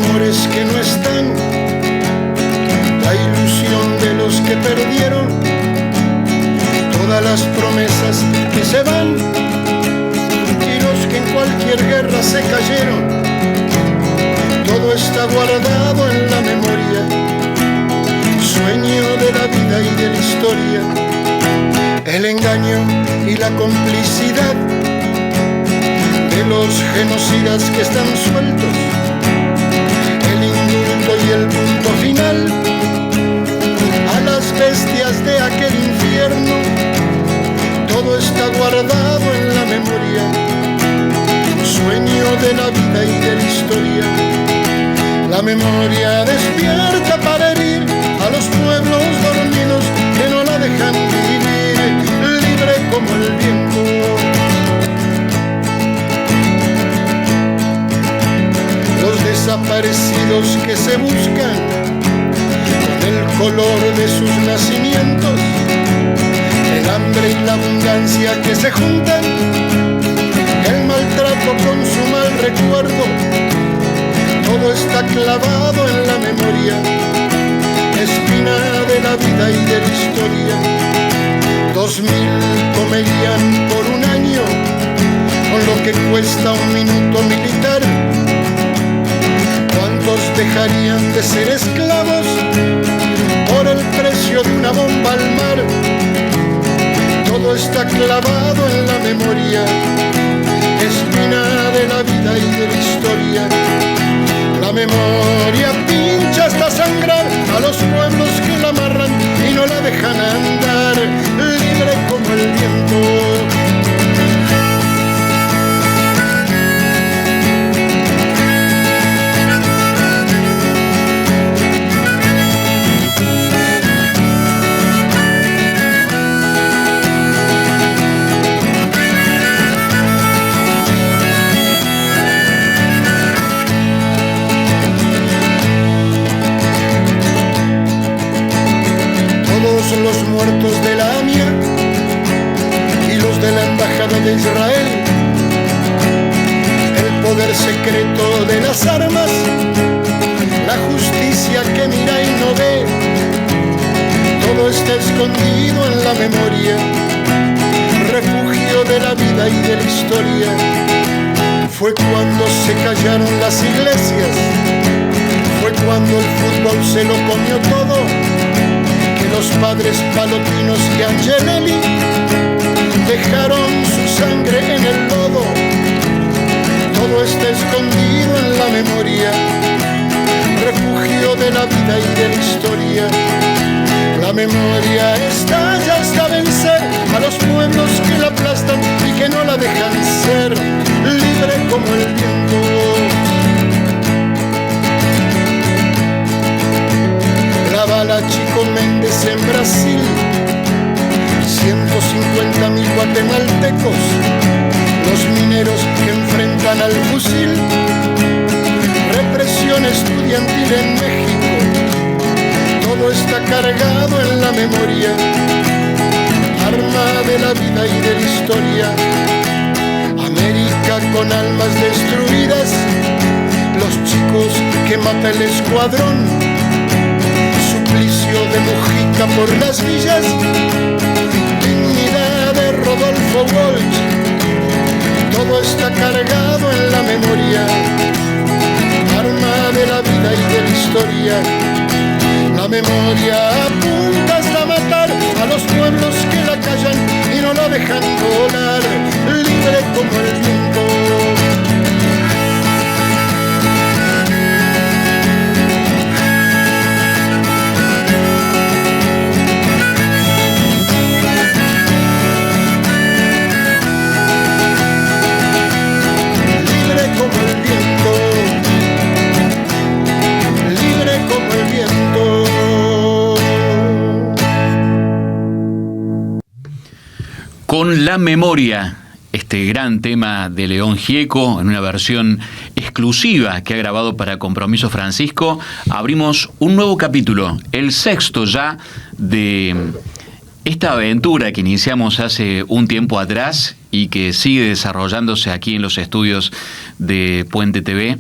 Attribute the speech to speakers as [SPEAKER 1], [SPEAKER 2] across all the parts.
[SPEAKER 1] amores que no están, la ilusión de los que perdieron, todas las promesas que se van y los que en cualquier guerra se cayeron. Todo está guardado en la memoria, sueño de la vida y de la historia, el engaño y la complicidad de los genocidas que están sueltos, el indulto y el punto final a las bestias de aquel infierno. Todo está guardado en la memoria, sueño de la vida y de la historia. La memoria despierta para herir a los pueblos dormidos que no la dejan vivir, libre como el viento. Los desaparecidos que se buscan con el color de sus nacimientos, el hambre y la abundancia que se juntan, el maltrato con su mal recuerdo. Todo está clavado en la memoria, espina de la vida y de la historia. 2000 comerían por un año con lo que cuesta un minuto militar. ¿Cuántos dejarían de ser esclavos por el precio de una bomba al mar? Todo está clavado en la memoria, espina de la vida y de la historia. La memoria pincha hasta sangrar a los pueblos que la amarran y no la dejan andar, libre como el viento. Los muertos de la AMIA y los de la Embajada de Israel, el poder secreto de las armas, la justicia que mira y no ve, todo está escondido en la memoria, refugio de la vida y de la historia. Fue cuando se callaron las iglesias, fue cuando el fútbol se lo comió todo, los padres Palotinos y Angelelli dejaron su sangre en el lodo. Todo está escondido en la memoria, refugio de la vida y de la historia. La memoria estalla hasta vencer a los pueblos que la aplastan y que no la dejan ser, libre como el viento. La bala Chico Méndez en Brasil, 150.000 guatemaltecos, los mineros que enfrentan al fusil, represión estudiantil en México, todo está cargado en la memoria, arma de la vida y de la historia. América con almas destruidas, los chicos que mata el escuadrón, de Mujica por las villas, dignidad de Rodolfo Walsh, todo está cargado en la memoria, arma de la vida y de la historia. La memoria apunta hasta matar a los pueblos que la callan y no la dejan volar, libre como el viento.
[SPEAKER 2] Con La Memoria, este gran tema de León Gieco, en una versión exclusiva que ha grabado para Compromiso Francisco, abrimos un nuevo capítulo, el sexto ya de esta aventura que iniciamos hace un tiempo atrás y que sigue desarrollándose aquí en los estudios de Puente TV.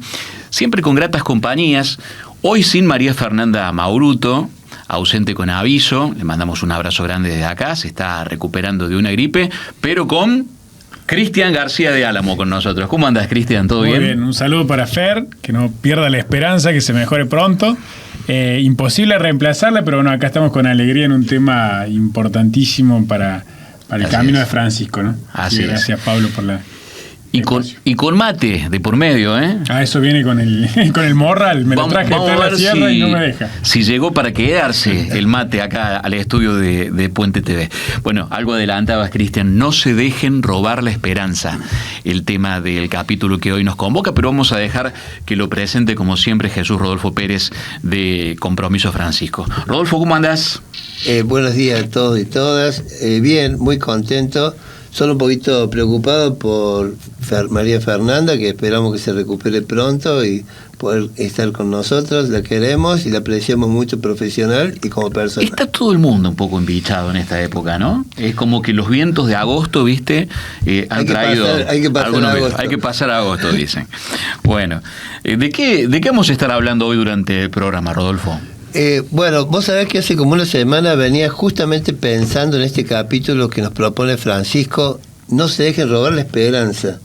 [SPEAKER 2] siempre con gratas compañías. Hoy sin María Fernanda Mauruto, ausente con aviso, le mandamos un abrazo grande desde acá, se está recuperando de una gripe, pero con Cristian García de Álamo con nosotros. ¿Cómo andas, Cristian? ¿Todo bien?
[SPEAKER 3] Muy bien, un saludo para Fer, que no pierda la esperanza, que se mejore pronto. Imposible reemplazarla, pero bueno, acá estamos con alegría en un tema importantísimo para el camino de Francisco, ¿no?
[SPEAKER 2] Así
[SPEAKER 3] gracias, Pablo, por la...
[SPEAKER 2] Y con mate de por medio, ¿eh?
[SPEAKER 3] Eso viene con el morral. Me lo traje de la sierra y no me deja.
[SPEAKER 2] Si llegó para quedarse el mate acá al estudio de Puente TV. Bueno, algo adelantabas, Cristian. No se dejen robar la esperanza. El tema del capítulo que hoy nos convoca, pero vamos a dejar que lo presente, como siempre, Jesús Rodolfo Pérez de Compromiso Francisco. Rodolfo, ¿cómo andás?
[SPEAKER 4] Buenos días a todos y todas. Bien, muy contento. Solo un poquito preocupado por María Fernanda, que esperamos que se recupere pronto y poder estar con nosotros. La queremos y la apreciamos mucho profesional y como persona.
[SPEAKER 2] Está todo el mundo un poco embichado en esta época, ¿no? Es como que los vientos de agosto, ¿viste? Han traído...
[SPEAKER 4] Hay
[SPEAKER 2] que pasar agosto, dicen. Bueno, ¿de qué vamos a estar hablando hoy durante el programa, Rodolfo?
[SPEAKER 4] Bueno, vos sabés que hace como una semana venía justamente pensando en este capítulo que nos propone Francisco. No se dejen robar la esperanza.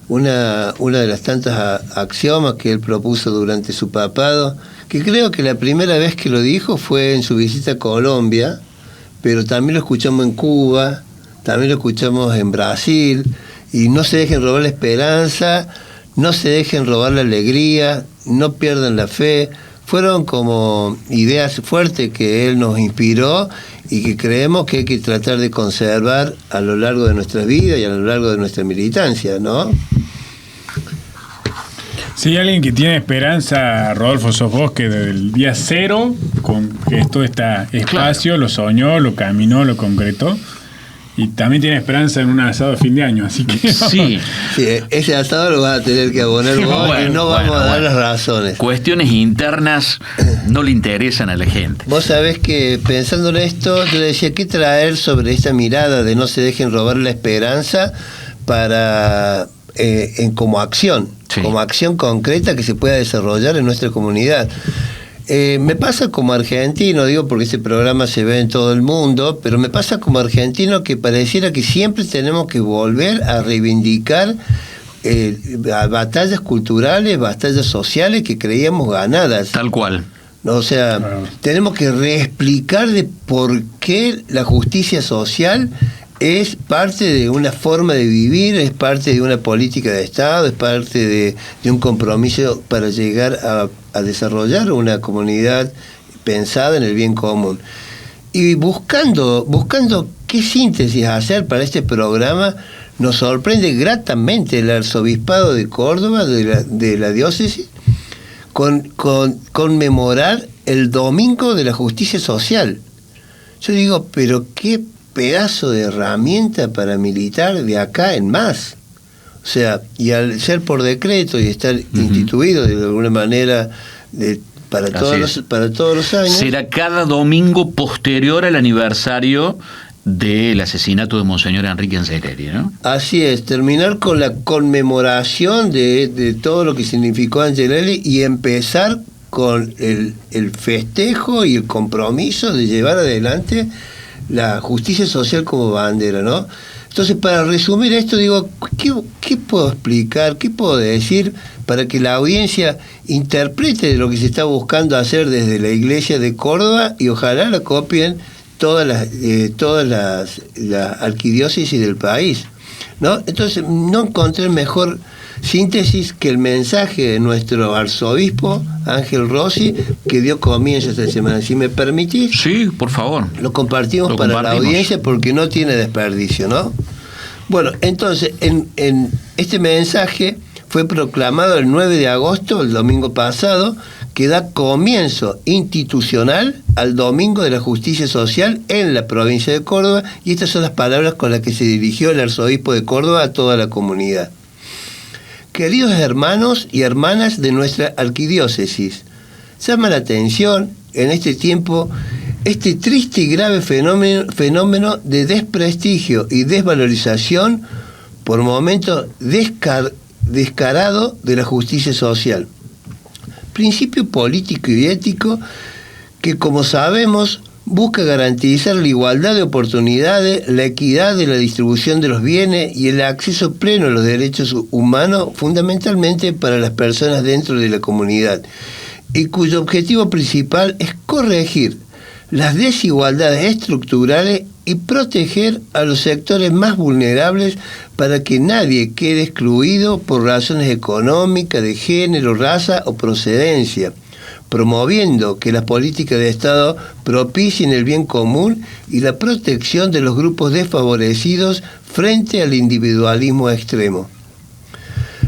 [SPEAKER 4] Una de las tantas axiomas que él propuso durante su papado, que creo que la primera vez que lo dijo fue en su visita a Colombia, pero también lo escuchamos en Cuba, también lo escuchamos en Brasil. Y no se dejen robar la esperanza, no se dejen robar la alegría, no pierdan la fe. Fueron como ideas fuertes que él nos inspiró y que creemos que hay que tratar de conservar a lo largo de nuestra vida y a lo largo de nuestra militancia, ¿no?
[SPEAKER 3] Sí, alguien que tiene esperanza, Rodolfo, sos vos, que desde el día cero, con que todo este espacio, lo soñó, lo caminó, lo concretó. Y también tiene esperanza en un asado de fin de año, así que...
[SPEAKER 2] Sí,
[SPEAKER 4] ese asado lo vas a tener que abonar vos y no vamos a dar las razones.
[SPEAKER 2] Cuestiones internas no le interesan a la gente.
[SPEAKER 4] Vos sabés que pensando en esto, yo decía, ¿qué traer sobre esta mirada de no se dejen robar la esperanza para como acción? Sí. Como acción concreta que se pueda desarrollar en nuestra comunidad. Me pasa como argentino, digo porque este programa se ve en todo el mundo, pero me pasa como argentino que pareciera que siempre tenemos que volver a reivindicar batallas culturales, batallas sociales que creíamos ganadas.
[SPEAKER 2] Tal cual.
[SPEAKER 4] O sea, tenemos que reexplicar de por qué la justicia social es parte de una forma de vivir, es parte de una política de Estado, es parte de un compromiso para llegar a desarrollar una comunidad pensada en el bien común. Y buscando qué síntesis hacer para este programa, nos sorprende gratamente el arzobispado de Córdoba, de la diócesis, con conmemorar el Domingo de la Justicia Social. Yo digo, pero qué pedazo de herramienta para militar de acá en más. O sea, y al ser por decreto y estar instituido de alguna manera para todos los años.
[SPEAKER 2] Será cada domingo posterior al aniversario del asesinato de Monseñor Enrique Angeleri, ¿no?
[SPEAKER 4] Así es, terminar con la conmemoración de todo lo que significó Angeleri y empezar con el festejo y el compromiso de llevar adelante la justicia social como bandera, ¿no? Entonces, para resumir esto, digo, ¿qué puedo explicar, qué puedo decir para que la audiencia interprete lo que se está buscando hacer desde la Iglesia de Córdoba y ojalá la copien todas las arquidiócesis del país, ¿no? Entonces, no encontré mejor síntesis que el mensaje de nuestro arzobispo Ángel Rossi, que dio comienzo esta semana. Si me permitís,
[SPEAKER 2] sí, por favor,
[SPEAKER 4] lo compartimos para la audiencia porque no tiene desperdicio, ¿no? Bueno, entonces en este mensaje fue proclamado el 9 de agosto, el domingo pasado, que da comienzo institucional al Domingo de la Justicia Social en la provincia de Córdoba, y estas son las palabras con las que se dirigió el arzobispo de Córdoba a toda la comunidad. Queridos hermanos y hermanas de nuestra arquidiócesis, llama la atención en este tiempo este triste y grave fenómeno de desprestigio y desvalorización, por momentos descarado, de la justicia social. principio político y ético que, como sabemos, busca garantizar la igualdad de oportunidades, la equidad de la distribución de los bienes y el acceso pleno a los derechos humanos, fundamentalmente para las personas dentro de la comunidad, y cuyo objetivo principal es corregir las desigualdades estructurales y proteger a los sectores más vulnerables para que nadie quede excluido por razones económicas, de género, raza o procedencia, promoviendo que las políticas de Estado propicien el bien común y la protección de los grupos desfavorecidos frente al individualismo extremo.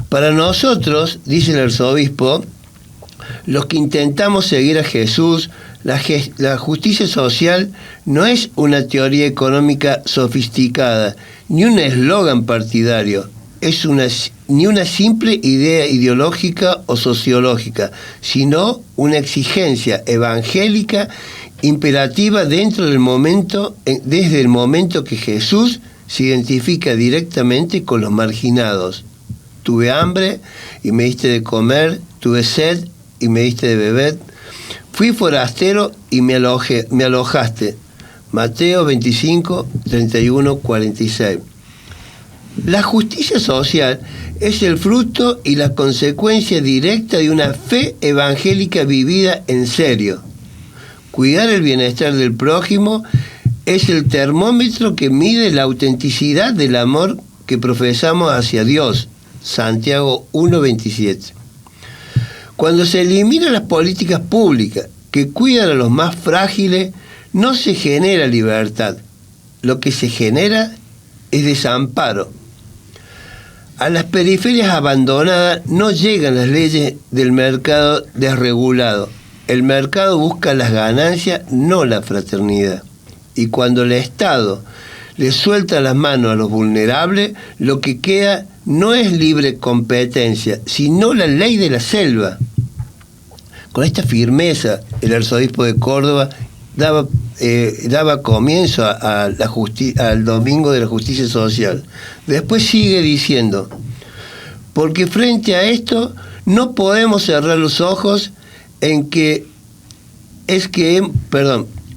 [SPEAKER 4] Para nosotros, dice el arzobispo, los que intentamos seguir a Jesús, la justicia social no es una teoría económica sofisticada, ni un eslogan partidario, ni una simple idea ideológica o sociológica, sino una exigencia evangélica imperativa desde el momento que Jesús se identifica directamente con los marginados. Tuve hambre y me diste de comer, tuve sed y me diste de beber, fui forastero y me alojaste. Mateo 25, 31, 46. La justicia social es el fruto y la consecuencia directa de una fe evangélica vivida en serio. Cuidar el bienestar del prójimo es el termómetro que mide la autenticidad del amor que profesamos hacia Dios. Santiago 1:27. Cuando se eliminan las políticas públicas que cuidan a los más frágiles, no se genera libertad. Lo que se genera es desamparo. A las periferias abandonadas no llegan las leyes del mercado desregulado. El mercado busca las ganancias, no la fraternidad. Y cuando el Estado le suelta las manos a los vulnerables, lo que queda no es libre competencia, sino la ley de la selva. Con esta firmeza, el arzobispo de Córdoba daba comienzo al Domingo de la Justicia Social. Porque frente a esto no podemos cerrar los ojos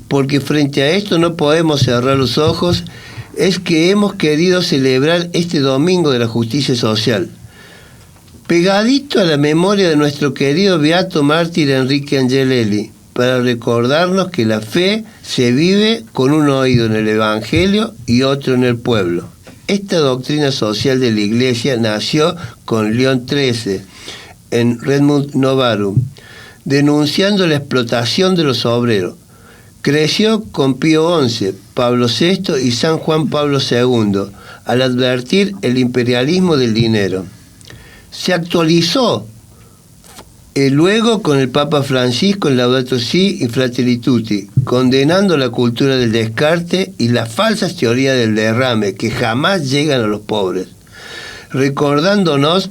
[SPEAKER 4] porque frente a esto no podemos cerrar los ojos, es que hemos querido celebrar este Domingo de la Justicia Social, pegadito a la memoria de nuestro querido beato mártir Enrique Angelelli, para recordarnos que la fe se vive con un oído en el Evangelio y otro en el pueblo. Esta doctrina social de la Iglesia nació con León XIII en Redmund Novarum, denunciando la explotación de los obreros. Creció con Pío XI, Pablo VI y San Juan Pablo II, al advertir el imperialismo del dinero. Se actualizó luego con el Papa Francisco en Laudato Si y Fratelli Tutti, condenando la cultura del descarte y las falsas teorías del derrame que jamás llegan a los pobres, recordándonos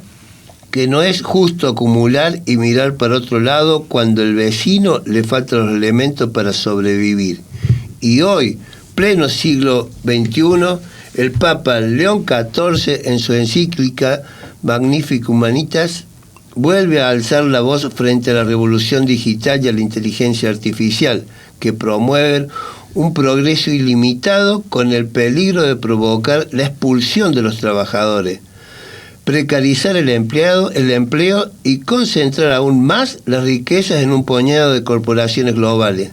[SPEAKER 4] que no es justo acumular y mirar para otro lado cuando al vecino le faltan los elementos para sobrevivir. Y hoy, pleno siglo XXI, el Papa León XIV, en su encíclica Magnificat Humanitas, vuelve a alzar la voz frente a la revolución digital y a la inteligencia artificial, que promueven un progreso ilimitado con el peligro de provocar la expulsión de los trabajadores, precarizar el empleo y concentrar aún más las riquezas en un puñado de corporaciones globales,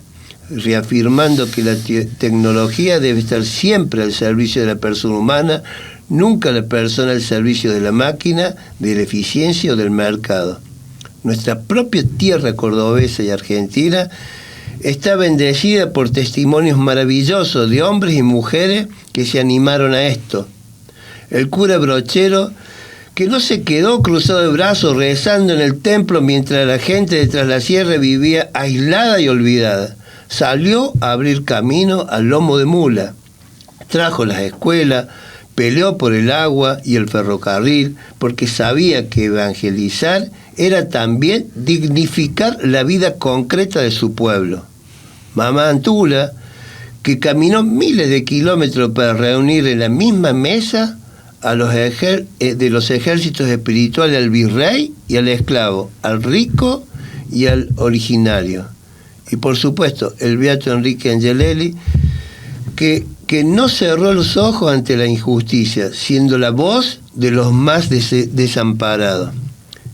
[SPEAKER 4] reafirmando que la tecnología debe estar siempre al servicio de la persona humana, nunca la persona al servicio de la máquina, de la eficiencia o del mercado. Nuestra propia tierra cordobesa y argentina está bendecida por testimonios maravillosos de hombres y mujeres que se animaron a esto. El cura Brochero, que no se quedó cruzado de brazos rezando en el templo mientras la gente de Tras la Sierra vivía aislada y olvidada, salió a abrir camino al lomo de mula, trajo las escuelas, peleó por el agua y el ferrocarril, porque sabía que evangelizar era también dignificar la vida concreta de su pueblo. Mamá Antula, que caminó miles de kilómetros para reunir en la misma mesa a de los ejércitos espirituales al virrey y al esclavo, al rico y al originario. Y por supuesto, el beato Enrique Angelelli, que no cerró los ojos ante la injusticia, siendo la voz de los más desamparados.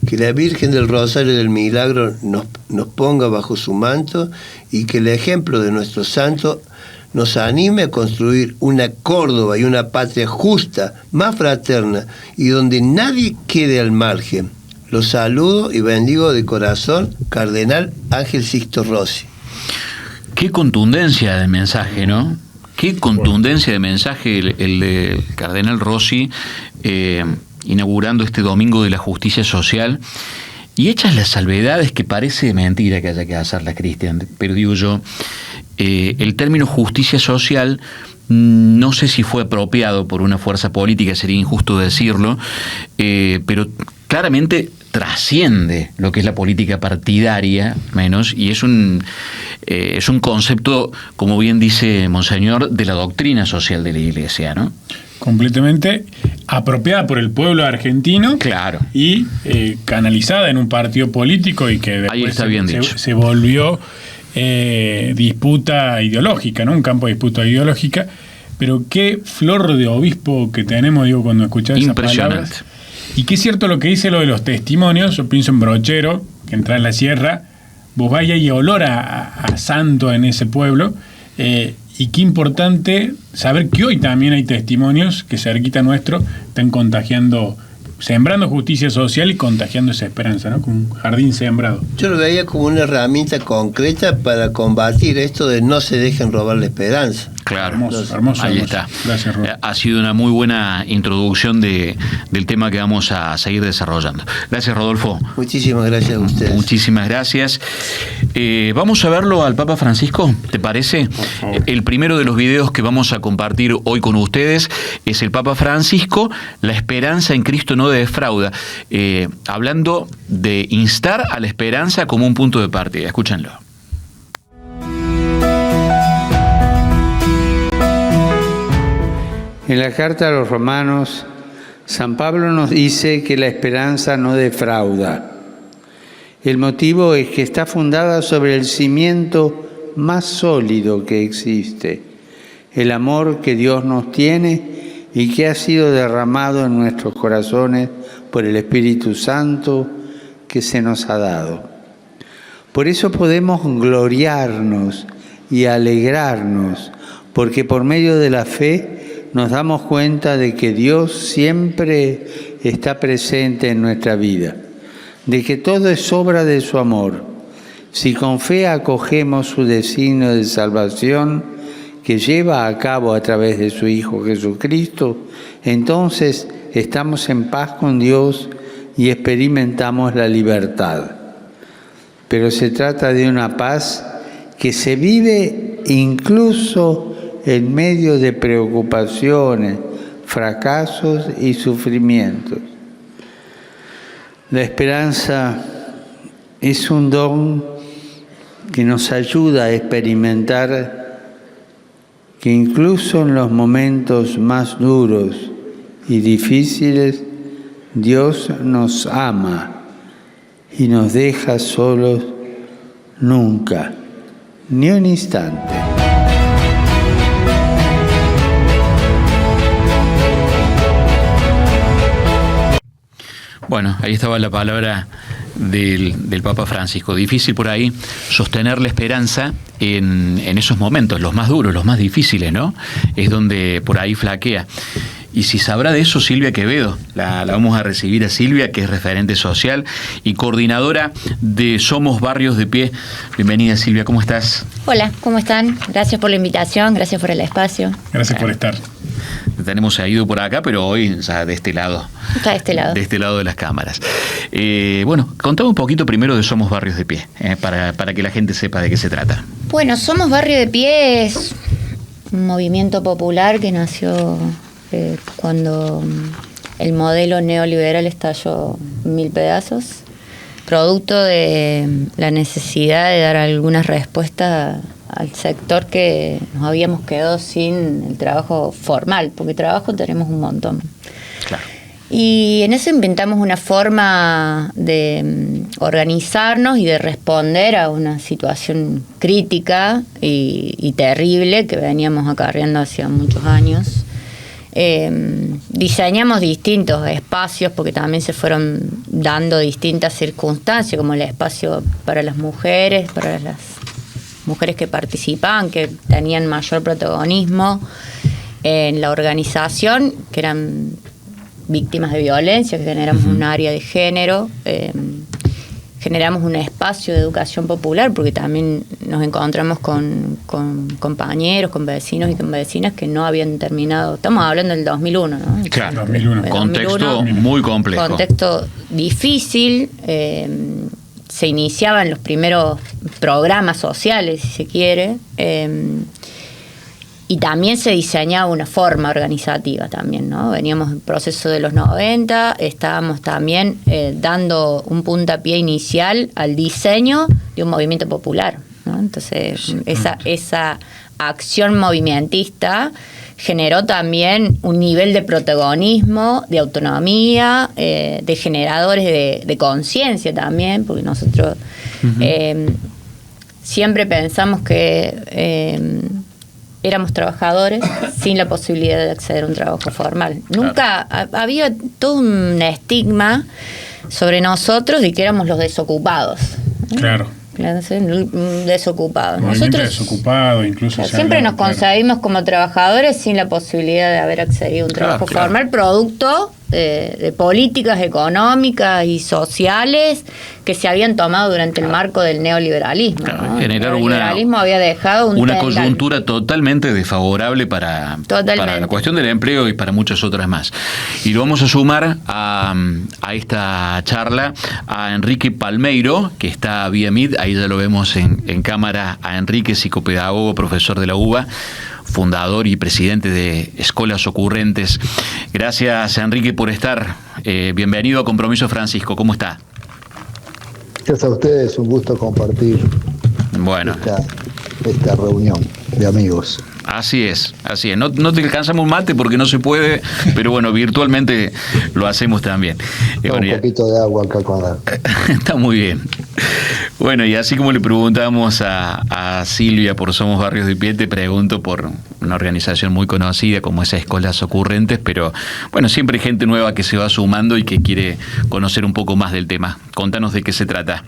[SPEAKER 4] Que la Virgen del Rosario del Milagro nos ponga bajo su manto y que el ejemplo de nuestro santo nos anime a construir una Córdoba y una patria justa, más fraterna y donde nadie quede al margen. Los saludo y bendigo de corazón, Cardenal Ángel Sixto Rossi.
[SPEAKER 2] Qué contundencia de mensaje, ¿no? Qué contundencia de mensaje el de Cardenal Rossi, inaugurando este Domingo de la Justicia Social, y hechas las salvedades que parece mentira que haya que hacerla, Cristian, pero digo yo, el término justicia social no sé si fue apropiado por una fuerza política, sería injusto decirlo, pero claramente trasciende lo que es la política partidaria, menos, y es un concepto, como bien dice Monseñor, de la doctrina social de la Iglesia, ¿no?
[SPEAKER 3] Completamente apropiada por el pueblo argentino.
[SPEAKER 2] Claro.
[SPEAKER 3] Y canalizada en un partido político y que después se volvió disputa ideológica, ¿no? Un campo de disputa ideológica. Pero qué flor de obispo que tenemos, digo, cuando escuchás esas palabras. Y qué es cierto lo que dice lo de los testimonios. Yo pienso en Brochero, que entra en la sierra, vos vaya y olor a santo en ese pueblo. Y qué importante saber que hoy también hay testimonios que cerquita nuestro están contagiando, sembrando justicia social y contagiando esa esperanza, ¿no? Como un jardín sembrado.
[SPEAKER 4] Yo lo veía como una herramienta concreta para combatir esto de no se dejen robar la esperanza.
[SPEAKER 2] Claro,
[SPEAKER 3] hermoso.
[SPEAKER 2] Ahí está.
[SPEAKER 3] Gracias, Rob.
[SPEAKER 2] Ha sido una muy buena introducción del tema que vamos a seguir desarrollando. Gracias, Rodolfo.
[SPEAKER 4] Muchísimas gracias a ustedes.
[SPEAKER 2] Muchísimas gracias. Vamos a verlo al Papa Francisco, ¿te parece? El primero de los videos que vamos a compartir hoy con ustedes es el Papa Francisco, la esperanza en Cristo no defrauda, hablando de instar a la esperanza como un punto de partida. Escúchenlo.
[SPEAKER 5] En la carta a los romanos, San Pablo nos dice que la esperanza no defrauda. El motivo es que está fundada sobre el cimiento más sólido que existe, el amor que Dios nos tiene y que ha sido derramado en nuestros corazones por el Espíritu Santo que se nos ha dado. Por eso podemos gloriarnos y alegrarnos, porque por medio de la fe nos damos cuenta de que Dios siempre está presente en nuestra vida, de que todo es obra de su amor. Si con fe acogemos su designio de salvación que lleva a cabo a través de su Hijo Jesucristo, entonces estamos en paz con Dios y experimentamos la libertad. Pero se trata de una paz que se vive incluso en medio de preocupaciones, fracasos y sufrimientos. La esperanza es un don que nos ayuda a experimentar que incluso en los momentos más duros y difíciles, Dios nos ama y nos deja solos nunca, ni un instante.
[SPEAKER 2] Bueno, ahí estaba la palabra del Papa Francisco. Difícil por ahí sostener la esperanza en esos momentos, los más duros, los más difíciles, ¿no? Es donde por ahí flaquea. Y si sabrá de eso Silvia Quevedo, la vamos a recibir a Silvia, que es referente social y coordinadora de Somos Barrios de Pie. Bienvenida, Silvia, ¿cómo estás?
[SPEAKER 6] Hola, ¿cómo están? Gracias por la invitación, gracias por el espacio.
[SPEAKER 3] Gracias por estar.
[SPEAKER 2] Tenemos a Ido por acá, pero hoy ya de este lado.
[SPEAKER 6] Está de este lado.
[SPEAKER 2] De este lado de las cámaras. Bueno, contame un poquito primero de Somos Barrios de Pie, para que la gente sepa de qué se trata.
[SPEAKER 6] Bueno, Somos Barrio de Pie es un movimiento popular que nació cuando el modelo neoliberal estalló en 1000 pedazos, producto de la necesidad de dar algunas respuestas al sector que nos habíamos quedado sin el trabajo formal, porque trabajo tenemos un montón.
[SPEAKER 2] Claro.
[SPEAKER 6] Y en eso inventamos una forma de organizarnos y de responder a una situación crítica y terrible que veníamos acarreando hace muchos años. Diseñamos distintos espacios porque también se fueron dando distintas circunstancias, como el espacio para las mujeres que participaban, que tenían mayor protagonismo en la organización, que eran víctimas de violencia, que generamos un área de género, generamos un espacio de educación popular, porque también nos encontramos con compañeros, con vecinos y con vecinas que no habían terminado. Estamos hablando del 2001, ¿no?
[SPEAKER 2] Claro,
[SPEAKER 3] 2001.
[SPEAKER 2] Contexto muy complejo.
[SPEAKER 6] Contexto difícil. Se iniciaban los primeros programas sociales, si se quiere. Y también se diseñaba una forma organizativa también, ¿no? Veníamos en proceso de los 90, estábamos también dando un puntapié inicial al diseño de un movimiento popular, ¿no? Entonces, esa acción movimentista generó también un nivel de protagonismo, de autonomía, de generadores de conciencia también, porque nosotros siempre pensamos que éramos trabajadores sin la posibilidad de acceder a un trabajo formal. Nunca había todo un estigma sobre nosotros de que éramos los desocupados.
[SPEAKER 3] Claro.
[SPEAKER 6] Desocupados.
[SPEAKER 3] Nosotros desocupado, incluso
[SPEAKER 6] siempre nos concebimos como trabajadores sin la posibilidad de haber accedido a un trabajo formal, producto de políticas económicas y sociales que se habían tomado durante el marco del neoliberalismo.
[SPEAKER 2] Claro,
[SPEAKER 6] ¿no?
[SPEAKER 2] El neoliberalismo
[SPEAKER 6] había dejado
[SPEAKER 2] una coyuntura totalmente desfavorable para la cuestión del empleo y para muchas otras más. Y lo vamos a sumar a esta charla a Enrique Palmeiro, que está vía Meet, ahí ya lo vemos en cámara, a Enrique, psicopedagogo, profesor de la UBA, fundador y presidente de Escolas Ocurrentes. Gracias, Enrique, por estar. Bienvenido a Compromiso Francisco. ¿Cómo está?
[SPEAKER 7] Gracias a ustedes, un gusto compartir esta reunión de amigos.
[SPEAKER 2] Así es. No te alcanzamos un mate porque no se puede, pero bueno, virtualmente lo hacemos también.
[SPEAKER 7] Un poquito de agua acá con la...
[SPEAKER 2] Está muy bien. Bueno, y así como le preguntamos a Silvia por Somos Barrios de Pie, te pregunto por una organización muy conocida como es Escolas Ocurrentes, pero bueno, siempre hay gente nueva que se va sumando y que quiere conocer un poco más del tema. Contanos de qué se trata.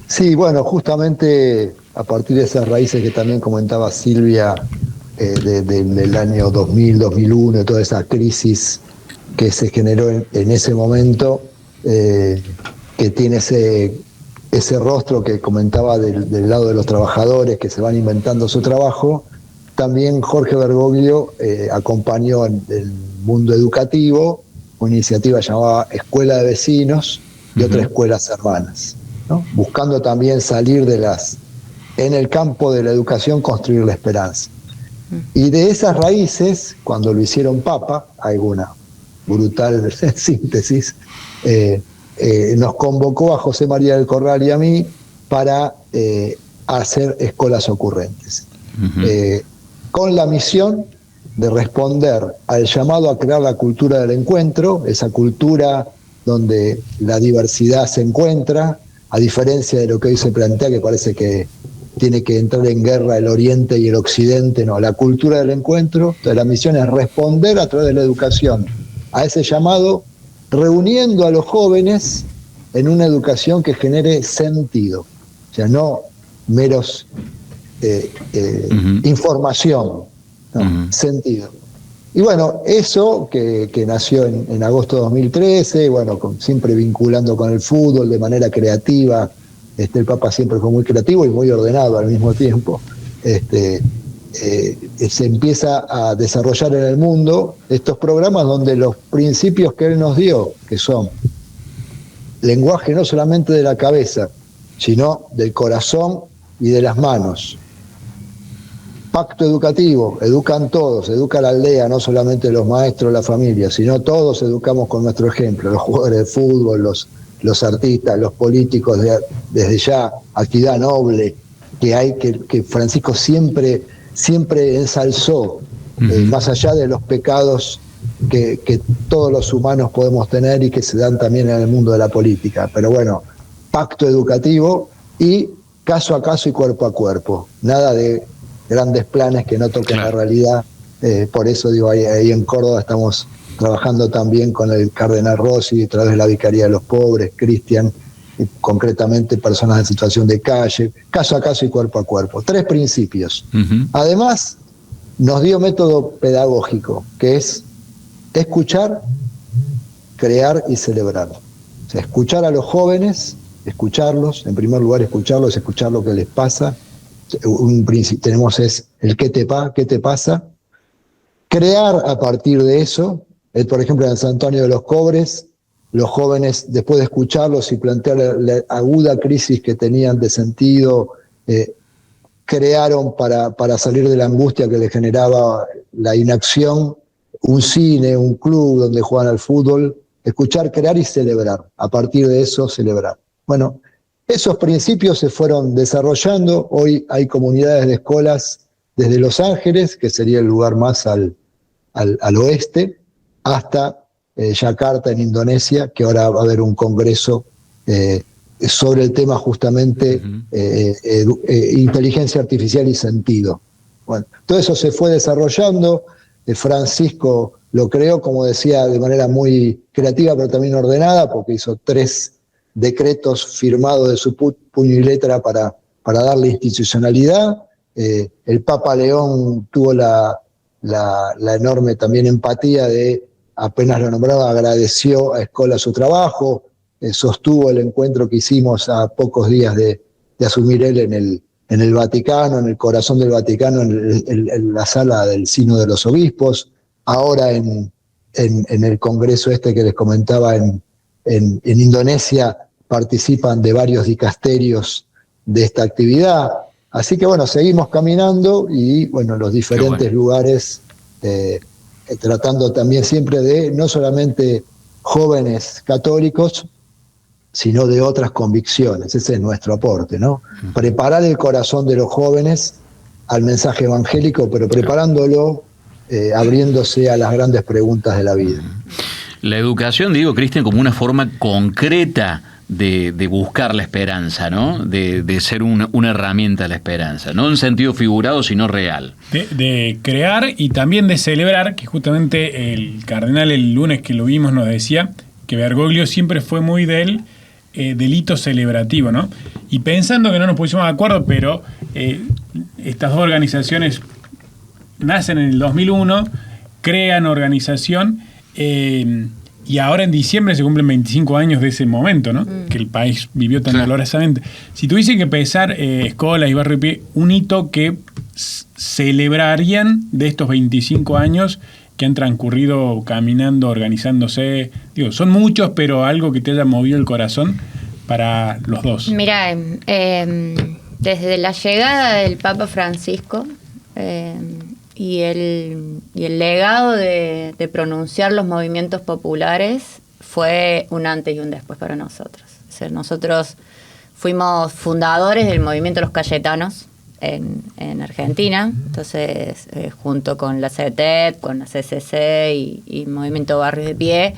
[SPEAKER 7] Sí, bueno, justamente a partir de esas raíces que también comentaba Silvia, del año 2000, 2001, toda esa crisis que se generó en ese momento, que tiene ese rostro que comentaba del lado de los trabajadores que se van inventando su trabajo. También Jorge Bergoglio acompañó en el mundo educativo una iniciativa llamada Escuela de Vecinos y otras escuelas hermanas, ¿no? Buscando también salir en el campo de la educación, construir la esperanza. Y de esas raíces, cuando lo hicieron Papa, hay una brutal síntesis, nos convocó a José María del Corral y a mí para hacer Escolas Ocurrentes, con la misión de responder al llamado a crear la cultura del encuentro, esa cultura donde la diversidad se encuentra, a diferencia de lo que hoy se plantea, que parece que tiene que entrar en guerra el Oriente y el Occidente, no, la cultura del encuentro. Entonces la misión es responder a través de la educación a ese llamado, reuniendo a los jóvenes en una educación que genere sentido, o sea, no meros información, no, sentido. Y bueno, eso que nació en agosto de 2013, bueno, siempre vinculando con el fútbol de manera creativa. El Papa siempre fue muy creativo y muy ordenado al mismo tiempo. Se empieza a desarrollar en el mundo estos programas donde los principios que él nos dio, que son lenguaje no solamente de la cabeza, sino del corazón y de las manos. Pacto educativo, educan todos, educa la aldea, no solamente los maestros, la familia, sino todos educamos con nuestro ejemplo, los jugadores de fútbol, los artistas, los políticos, desde ya, actividad noble, que Francisco siempre ensalzó, más allá de los pecados que todos los humanos podemos tener y que se dan también en el mundo de la política. Pero bueno, pacto educativo y caso a caso y cuerpo a cuerpo. Nada de grandes planes que no toquen la realidad. Por eso digo, ahí en Córdoba estamos trabajando también con el Cardenal Rossi a través de la Vicaría de los Pobres, Cristian, y concretamente personas en situación de calle, caso a caso y cuerpo a cuerpo. 3 principios. Además, nos dio método pedagógico, que es escuchar, crear y celebrar. O sea, escuchar a los jóvenes, escucharlos, en primer lugar escucharlos, escuchar lo que les pasa. Un principio tenemos es el qué te pasa. Crear a partir de eso. Por ejemplo, en San Antonio de los Cobres, los jóvenes, después de escucharlos y plantear la aguda crisis que tenían de sentido, crearon para salir de la angustia que les generaba la inacción, un cine, un club donde juegan al fútbol. Escuchar, crear y celebrar. A partir de eso, celebrar. Bueno, esos principios se fueron desarrollando. Hoy hay comunidades de escuelas desde Los Ángeles, que sería el lugar más al oeste, hasta Yakarta en Indonesia, que ahora va a haber un congreso sobre el tema justamente inteligencia artificial y sentido. Bueno, todo eso se fue desarrollando. Francisco lo creó, como decía, de manera muy creativa, pero también ordenada, porque hizo 3 decretos firmados de su puño y letra para darle institucionalidad. El Papa León tuvo la enorme también empatía de, apenas lo nombraba, agradeció a Escola su trabajo, sostuvo el encuentro que hicimos a pocos días de asumir él en el Vaticano, en el corazón del Vaticano, en la sala del Sínodo de los Obispos, ahora en el congreso que les comentaba en Indonesia, participan de varios dicasterios de esta actividad. Así que bueno, seguimos caminando y bueno, los diferentes lugares, tratando también siempre de no solamente jóvenes católicos, sino de otras convicciones. Ese es nuestro aporte, ¿no? Preparar el corazón de los jóvenes al mensaje evangélico, pero preparándolo, abriéndose a las grandes preguntas de la vida.
[SPEAKER 2] La educación, digo, Cristian, como una forma concreta de buscar la esperanza, ¿no? De ser una herramienta de la esperanza, no en sentido figurado, sino real.
[SPEAKER 3] De crear y también de celebrar, que justamente el cardenal el lunes que lo vimos nos decía que Bergoglio siempre fue muy del delito celebrativo, ¿no? Y pensando que no nos pusimos de acuerdo, pero estas 2 organizaciones nacen en el 2001, crean organización, y ahora en diciembre se cumplen 25 años de ese momento, ¿no? Que el país vivió tan dolorosamente. Si tuviese que pensar, escuelas y barrio de pie, un hito que celebrarían de estos 25 años que han transcurrido caminando, organizándose, digo, son muchos, pero algo que te haya movido el corazón para los 2.
[SPEAKER 6] Mira, desde la llegada del Papa Francisco y el legado de pronunciar los movimientos populares fue un antes y un después para nosotros. O sea, nosotros fuimos fundadores del movimiento Los Cayetanos en Argentina, entonces junto con la CETEP, con la CCC y Movimiento Barrios de Pie.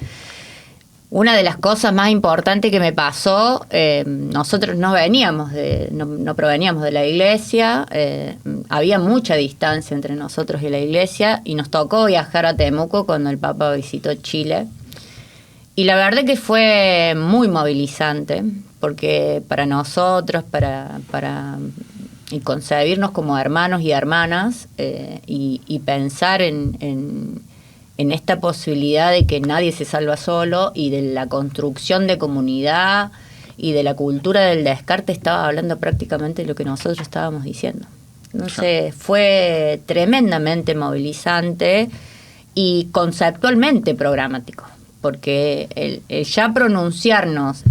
[SPEAKER 6] Una de las cosas más importantes que me pasó, nosotros no proveníamos de la iglesia, había mucha distancia entre nosotros y la iglesia, y nos tocó viajar a Temuco cuando el Papa visitó Chile. Y la verdad que fue muy movilizante, porque para nosotros, y concebirnos como hermanos y hermanas, y pensar en esta posibilidad de que nadie se salva solo, y de la construcción de comunidad y de la cultura del descarte, estaba hablando prácticamente de lo que nosotros estábamos diciendo. Entonces fue tremendamente movilizante y conceptualmente programático, porque el ya pronunciarnos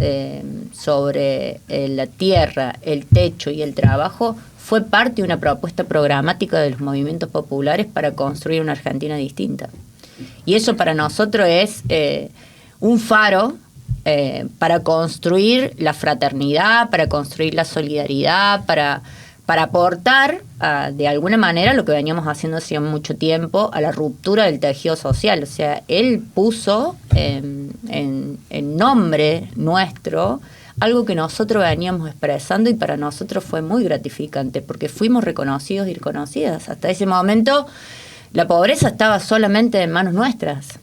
[SPEAKER 6] sobre la tierra, el techo y el trabajo fue parte de una propuesta programática de los movimientos populares para construir una Argentina distinta. Y eso para nosotros es un faro para construir la fraternidad, para construir la solidaridad, para aportar de alguna manera lo que veníamos haciendo hace mucho tiempo a la ruptura del tejido social. O sea, él puso en nombre nuestro algo que nosotros veníamos expresando y para nosotros fue muy gratificante porque fuimos reconocidos y reconocidas. Hasta ese momento la pobreza estaba solamente en manos nuestras.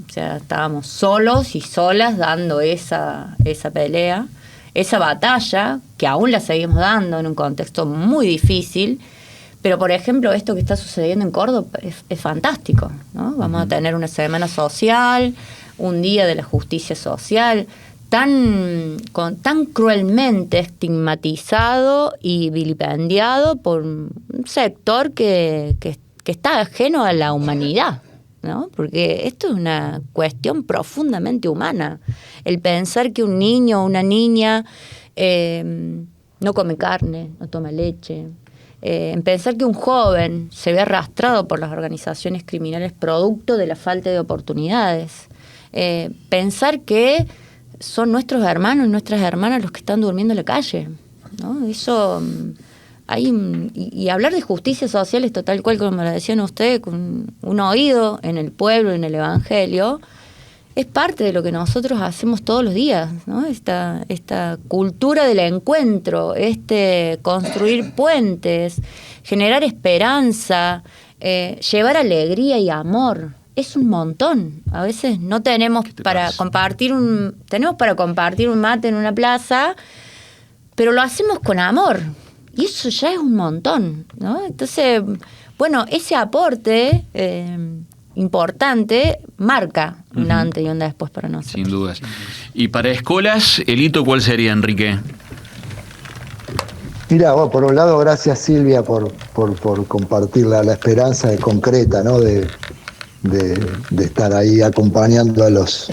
[SPEAKER 6] O sea, estábamos solos y solas dando esa pelea, esa batalla, que aún la seguimos dando en un contexto muy difícil. Pero, por ejemplo, esto que está sucediendo en Córdoba es fantástico, ¿no? Vamos a tener una semana social, un día de la justicia social, tan cruelmente estigmatizado y vilipendiado por un sector que está ajeno a la humanidad, ¿no? Porque esto es una cuestión profundamente humana. El pensar que un niño o una niña no come carne, no toma leche. En pensar que un joven se ve arrastrado por las organizaciones criminales producto de la falta de oportunidades. Pensar que son nuestros hermanos y nuestras hermanas los que están durmiendo en la calle, ¿no? Eso... Y hablar de justicia social es tal cual como lo decían ustedes, con un oído en el pueblo, en el evangelio, es parte de lo que nosotros hacemos todos los días, ¿no? Esta cultura del encuentro, construir puentes, generar esperanza, llevar alegría y amor. Es un montón. A veces no tenemos para compartir tenemos para compartir un mate en una plaza, pero lo hacemos con amor. Y eso ya es un montón, ¿no? Entonces, bueno, ese aporte importante marca un antes y un después para nosotros.
[SPEAKER 2] Sin dudas. Y para escuelas, el hito, ¿cuál sería, Enrique?
[SPEAKER 7] Mira, bueno, por un lado, gracias Silvia por compartir la esperanza concreta, ¿no? De estar ahí acompañando a los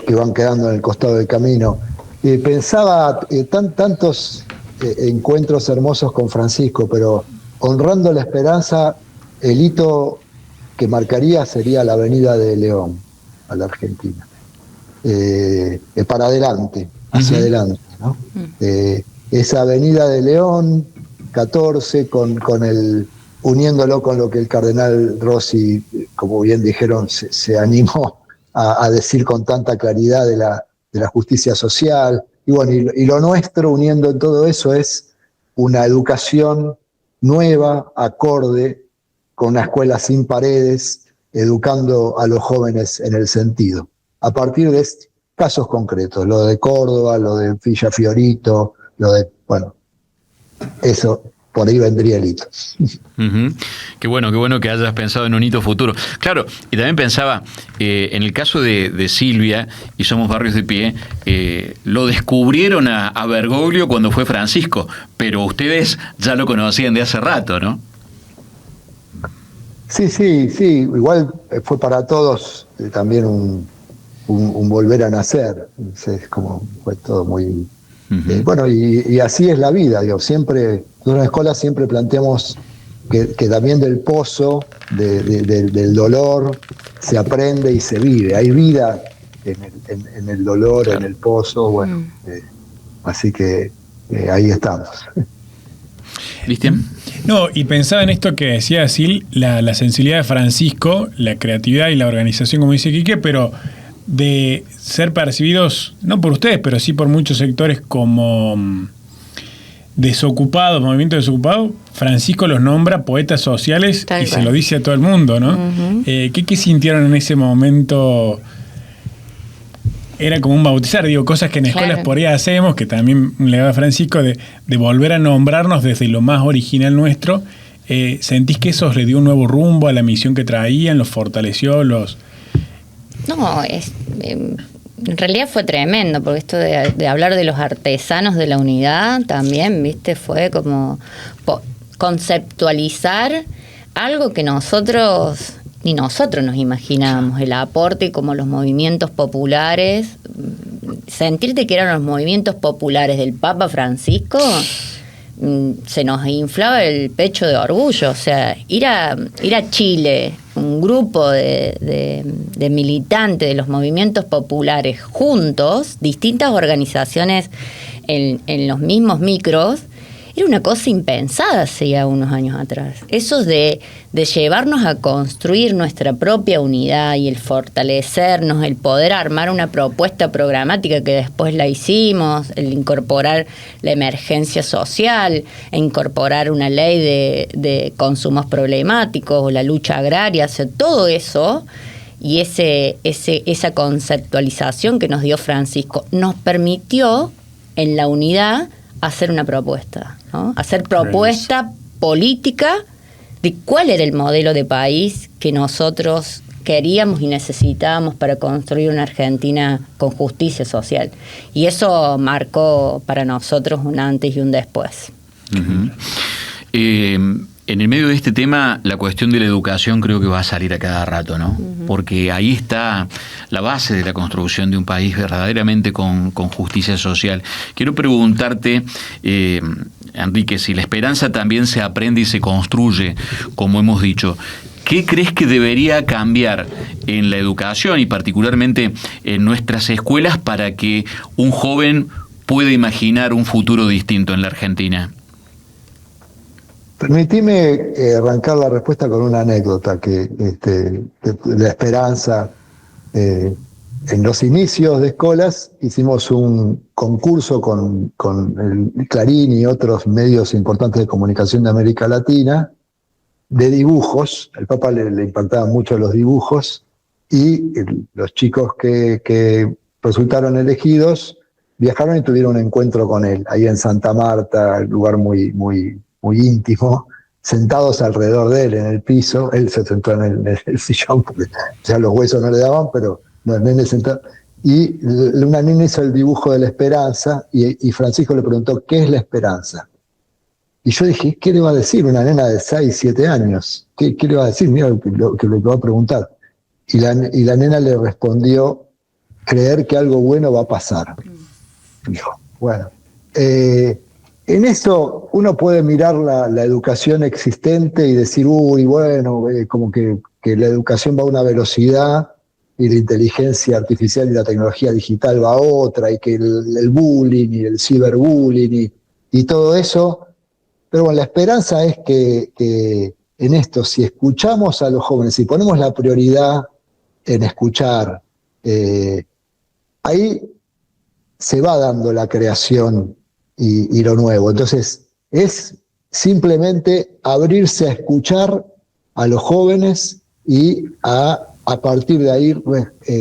[SPEAKER 7] que van quedando en el costado del camino. Pensaba tantos encuentros hermosos con Francisco, pero honrando la esperanza, el hito que marcaría sería la Avenida de León a la Argentina. Para adelante, hacia adelante, ¿no? Esa Avenida de León 14 uniéndolo con lo que el cardenal Rossi, como bien dijeron, se animó a decir con tanta claridad de la justicia social. Y bueno, y lo nuestro, uniendo en todo eso, es una educación nueva, acorde, con una escuela sin paredes, educando a los jóvenes en el sentido. A partir de casos concretos, lo de Córdoba, lo de Villa Fiorito, eso, por ahí vendría el hito.
[SPEAKER 2] Qué bueno que hayas pensado en un hito futuro. Claro, y también pensaba, en el caso de Silvia y Somos Barrios de Pie, lo descubrieron a Bergoglio cuando fue Francisco, pero ustedes ya lo conocían de hace rato, ¿no?
[SPEAKER 7] Sí, igual fue para todos también un volver a nacer. Es como fue todo muy... Bueno, y así es la vida, digo, siempre, en una escuela siempre planteamos que también del pozo, del dolor, se aprende y se vive. Hay vida en el dolor, claro. En el pozo, bueno, así que ahí estamos.
[SPEAKER 2] ¿Cristian?
[SPEAKER 3] No, y pensaba en esto que decía Sil, la sensibilidad de Francisco, la creatividad y la organización, como dice Quique, pero de ser percibidos, no por ustedes, pero sí por muchos sectores como desocupados, movimiento desocupado. Francisco los nombra poetas sociales y se lo dice a todo el mundo, ¿no? ¿Qué sintieron en ese momento? Era como un bautizar, digo, cosas que en escuelas por ahí hacemos, que también le da a Francisco, de volver a nombrarnos desde lo más original nuestro. ¿Sentís que eso le dio un nuevo rumbo a la misión que traían, los fortaleció, los...?
[SPEAKER 6] No, en realidad fue tremendo, porque esto de hablar de los artesanos de la unidad también, ¿viste? Fue como conceptualizar algo que ni nosotros nos imaginábamos, el aporte como los movimientos populares, sentirte que eran los movimientos populares del Papa Francisco, se nos inflaba el pecho de orgullo. O sea, ir a Chile, un grupo de militantes de los movimientos populares juntos, distintas organizaciones en los mismos micros, era una cosa impensada hace ya unos años atrás. Eso de llevarnos a construir nuestra propia unidad y el fortalecernos, el poder armar una propuesta programática que después la hicimos, el incorporar la emergencia social, e incorporar una ley de consumos problemáticos o la lucha agraria, o sea, todo eso y esa conceptualización que nos dio Francisco nos permitió en la unidad hacer una propuesta, ¿no? Hacer propuesta política de cuál era el modelo de país que nosotros queríamos y necesitábamos para construir una Argentina con justicia social. Y eso marcó para nosotros un antes y un después.
[SPEAKER 2] Uh-huh. En el medio de este tema, la cuestión de la educación creo que va a salir a cada rato, ¿no? Uh-huh. Porque ahí está la base de la construcción de un país verdaderamente con justicia social. Quiero preguntarte, Enrique, si la esperanza también se aprende y se construye, como hemos dicho, ¿qué crees que debería cambiar en la educación y particularmente en nuestras escuelas para que un joven pueda imaginar un futuro distinto en la Argentina?
[SPEAKER 7] Permitime arrancar la respuesta con una anécdota que la esperanza. En los inicios de escuelas hicimos un concurso con el Clarín y otros medios importantes de comunicación de América Latina de dibujos. Al Papa le impactaban mucho los dibujos y los chicos que resultaron elegidos viajaron y tuvieron un encuentro con él ahí en Santa Marta, un lugar muy íntimo, sentados alrededor de él en el piso. Él se sentó en el sillón porque ya los huesos no le daban, pero el nene sentado. Y una nena hizo el dibujo de la esperanza y Francisco le preguntó, ¿qué es la esperanza? Y yo dije, ¿qué le va a decir una nena de 6, 7 años? ¿Qué le va a decir? Mira lo que va a preguntar. Y la nena le respondió, creer que algo bueno va a pasar. Dijo, bueno. En eso uno puede mirar la educación existente y decir, como que la educación va a una velocidad y la inteligencia artificial y la tecnología digital va a otra, y que el bullying y el ciberbullying y todo eso. Pero bueno, la esperanza es que en esto, si escuchamos a los jóvenes, si ponemos la prioridad en escuchar, ahí se va dando la creación y lo nuevo. Entonces, es simplemente abrirse a escuchar a los jóvenes y a partir de ahí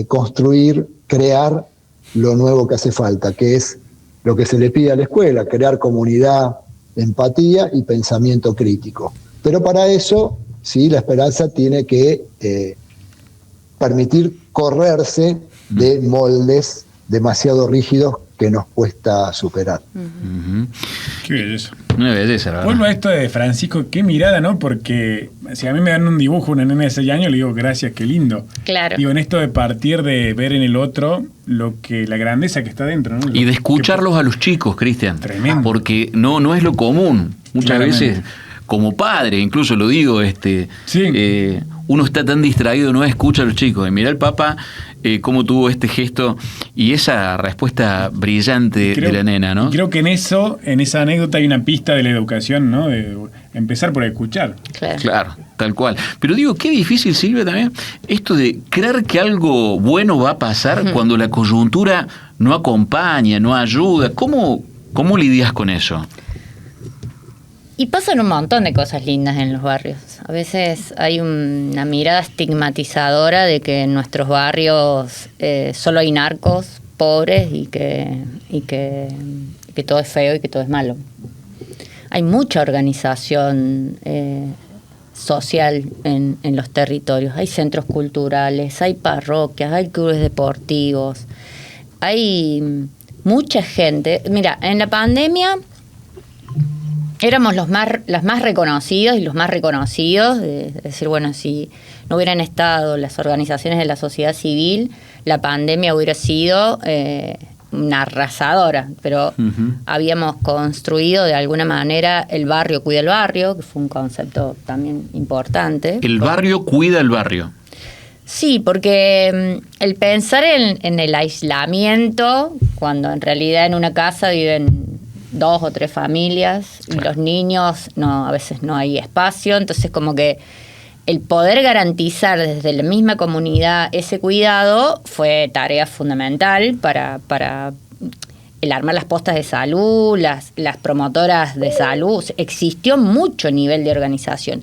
[SPEAKER 7] construir, crear lo nuevo que hace falta, que es lo que se le pide a la escuela, crear comunidad, empatía y pensamiento crítico. Pero para eso, sí, la esperanza tiene que permitir correrse de moldes demasiado rígidos que nos cuesta superar.
[SPEAKER 2] Uh-huh.
[SPEAKER 3] Qué belleza.
[SPEAKER 2] Una belleza, ¿verdad?
[SPEAKER 3] Vuelvo a esto de Francisco, qué mirada, ¿no? Porque si a mí me dan un dibujo, una nena de 6 años, le digo, gracias, qué lindo.
[SPEAKER 6] Claro.
[SPEAKER 3] Digo, en esto de partir de ver en el otro la grandeza que está dentro, ¿no?
[SPEAKER 2] Y de escucharlos a los chicos, Cristian.
[SPEAKER 3] Tremendo.
[SPEAKER 2] Porque no es lo común. Muchas veces, como padre, incluso lo digo,
[SPEAKER 3] sí.
[SPEAKER 2] Uno está tan distraído, no escucha a los chicos. Y mira el Papa cómo tuvo este gesto y esa respuesta brillante de la nena, ¿no?
[SPEAKER 3] Creo que en esa anécdota hay una pista de la educación, ¿no? De empezar por escuchar.
[SPEAKER 2] Claro, tal cual. Pero digo, qué difícil, Silvia, también esto de creer que algo bueno va a pasar cuando la coyuntura no acompaña, no ayuda. ¿Cómo lidias con eso?
[SPEAKER 6] Y pasan un montón de cosas lindas en los barrios. A veces hay una mirada estigmatizadora de que en nuestros barrios solo hay narcos, pobres y que todo es feo y que todo es malo. Hay mucha organización social en los territorios. Hay centros culturales, hay parroquias, hay clubes deportivos. Hay mucha gente. Mira, en la pandemia éramos los más reconocidos y los más reconocidos, es decir, bueno, si no hubieran estado las organizaciones de la sociedad civil, la pandemia hubiera sido una arrasadora, pero habíamos construido de alguna manera el barrio cuida el barrio, que fue un concepto también importante.
[SPEAKER 2] El barrio cuida el barrio.
[SPEAKER 6] Sí, porque el pensar en el aislamiento, cuando en realidad en una casa viven 2 o 3 familias, y los niños a veces no hay espacio, entonces como que el poder garantizar desde la misma comunidad ese cuidado fue tarea fundamental para el armar las postas de salud, las promotoras de salud. Existió mucho nivel de organización.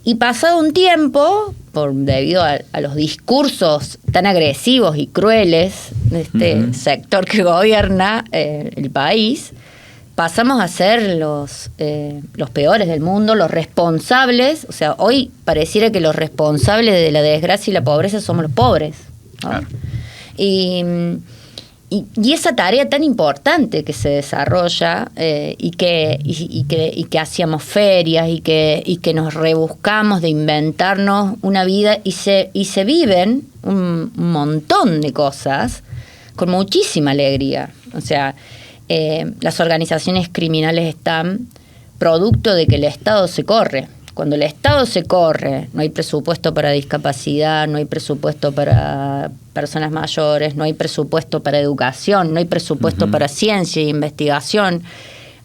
[SPEAKER 6] Y pasado un tiempo, debido a los discursos tan agresivos y crueles de este sector que gobierna el país, pasamos a ser los peores del mundo, los responsables. O sea, hoy pareciera que los responsables de la desgracia y la pobreza somos los pobres, ¿no? Claro. Y esa tarea tan importante que se desarrolla y que hacíamos ferias y que nos rebuscamos de inventarnos una vida y se viven un montón de cosas con muchísima alegría. O sea, las organizaciones criminales están producto de que el Estado se corre. Cuando el Estado se corre, no hay presupuesto para discapacidad, no hay presupuesto para personas mayores, no hay presupuesto para educación, no hay presupuesto para ciencia e investigación.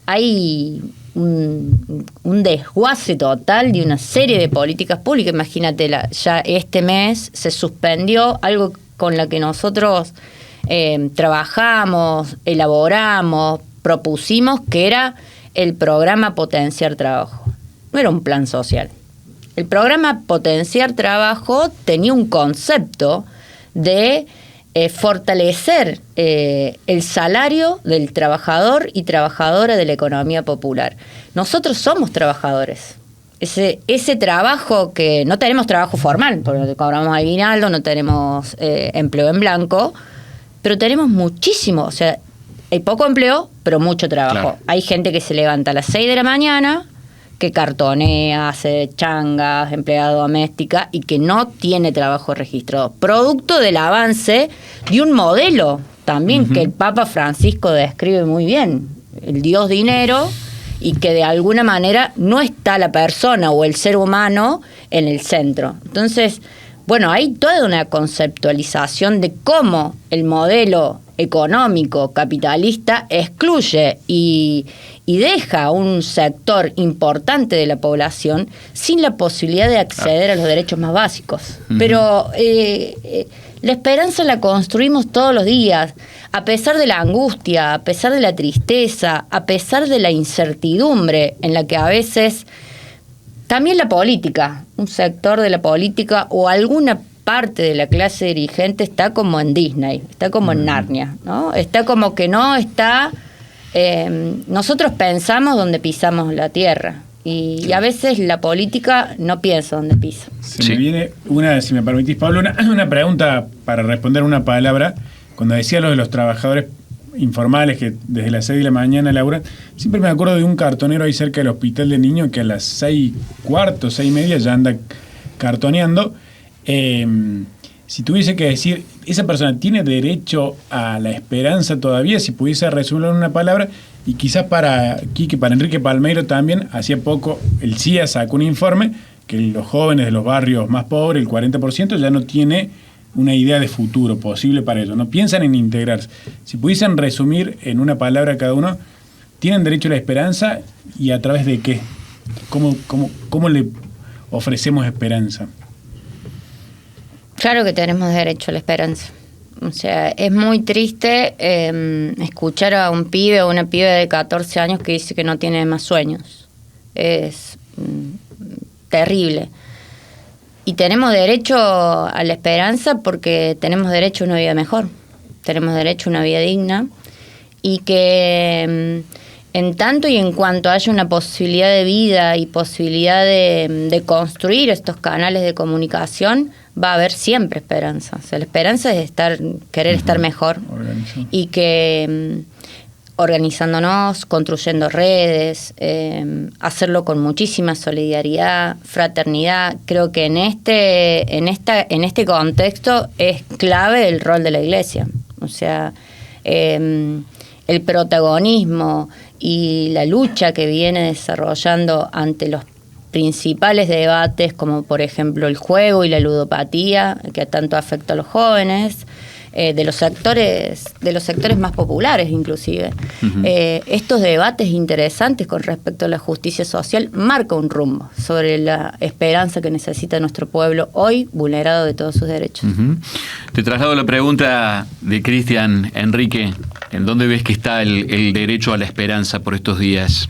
[SPEAKER 6] Hay un desguace total de una serie de políticas públicas. Imagínate, ya este mes se suspendió algo con la que nosotros trabajamos, elaboramos, propusimos, que era el programa Potenciar Trabajo. No era un plan social. El programa Potenciar Trabajo tenía un concepto de fortalecer el salario del trabajador y trabajadora de la economía popular. Nosotros somos trabajadores. Ese trabajo que no tenemos trabajo formal, porque cobramos aguinaldo, no tenemos empleo en blanco, pero tenemos muchísimo. O sea, hay poco empleo, pero mucho trabajo. Claro. Hay gente que se levanta a las 6 de la mañana, que cartonea, hace changas, empleada doméstica y que no tiene trabajo registrado. Producto del avance de un modelo también que el Papa Francisco describe muy bien, el Dios dinero, y que de alguna manera no está la persona o el ser humano en el centro. Entonces, bueno, hay toda una conceptualización de cómo el modelo económico capitalista excluye y deja un sector importante de la población sin la posibilidad de acceder a los derechos más básicos. Pero la esperanza la construimos todos los días, a pesar de la angustia, a pesar de la tristeza, a pesar de la incertidumbre en la que a veces también la política, un sector de la política o alguna parte de la clase dirigente está como en Disney, está como en Narnia, ¿no? Está como que no está... nosotros pensamos donde pisamos la tierra y a veces la política no piensa donde pisa.
[SPEAKER 3] Me viene una, si me permitís, Pablo, una pregunta para responder una palabra. Cuando decía lo de los trabajadores informales que desde las 6 de la mañana laburan, siempre me acuerdo de un cartonero ahí cerca del hospital de niños que a las 6:15, 6:30 ya anda cartoneando. Si tuviese que decir, esa persona tiene derecho a la esperanza todavía, si pudiese resumirlo en una palabra, y quizás para Enrique Palmeiro también, hacía poco el CIA sacó un informe que los jóvenes de los barrios más pobres, el 40%, ya no tiene una idea de futuro posible para ellos, no piensan en integrarse. Si pudiesen resumir en una palabra cada uno, ¿tienen derecho a la esperanza y a través de qué? ¿Cómo le ofrecemos esperanza?
[SPEAKER 6] Claro que tenemos derecho a la esperanza. O sea, es muy triste escuchar a un pibe o una piba de 14 años que dice que no tiene más sueños. Es terrible. Y tenemos derecho a la esperanza porque tenemos derecho a una vida mejor. Tenemos derecho a una vida digna. Y que en tanto y en cuanto haya una posibilidad de vida y posibilidad de construir estos canales de comunicación, va a haber siempre esperanza. O sea, la esperanza es querer estar mejor. Y que organizándonos, construyendo redes, hacerlo con muchísima solidaridad, fraternidad. Creo que en este contexto es clave el rol de la Iglesia. O sea, el protagonismo y la lucha que viene desarrollando ante los principales debates, como por ejemplo el juego y la ludopatía, que tanto afecta a los jóvenes, de los sectores más populares inclusive. Estos debates interesantes con respecto a la justicia social marcan un rumbo sobre la esperanza que necesita nuestro pueblo hoy vulnerado de todos sus derechos.
[SPEAKER 2] Te traslado la pregunta de Cristian Enrique. ¿En dónde ves que está el derecho a la esperanza por estos días?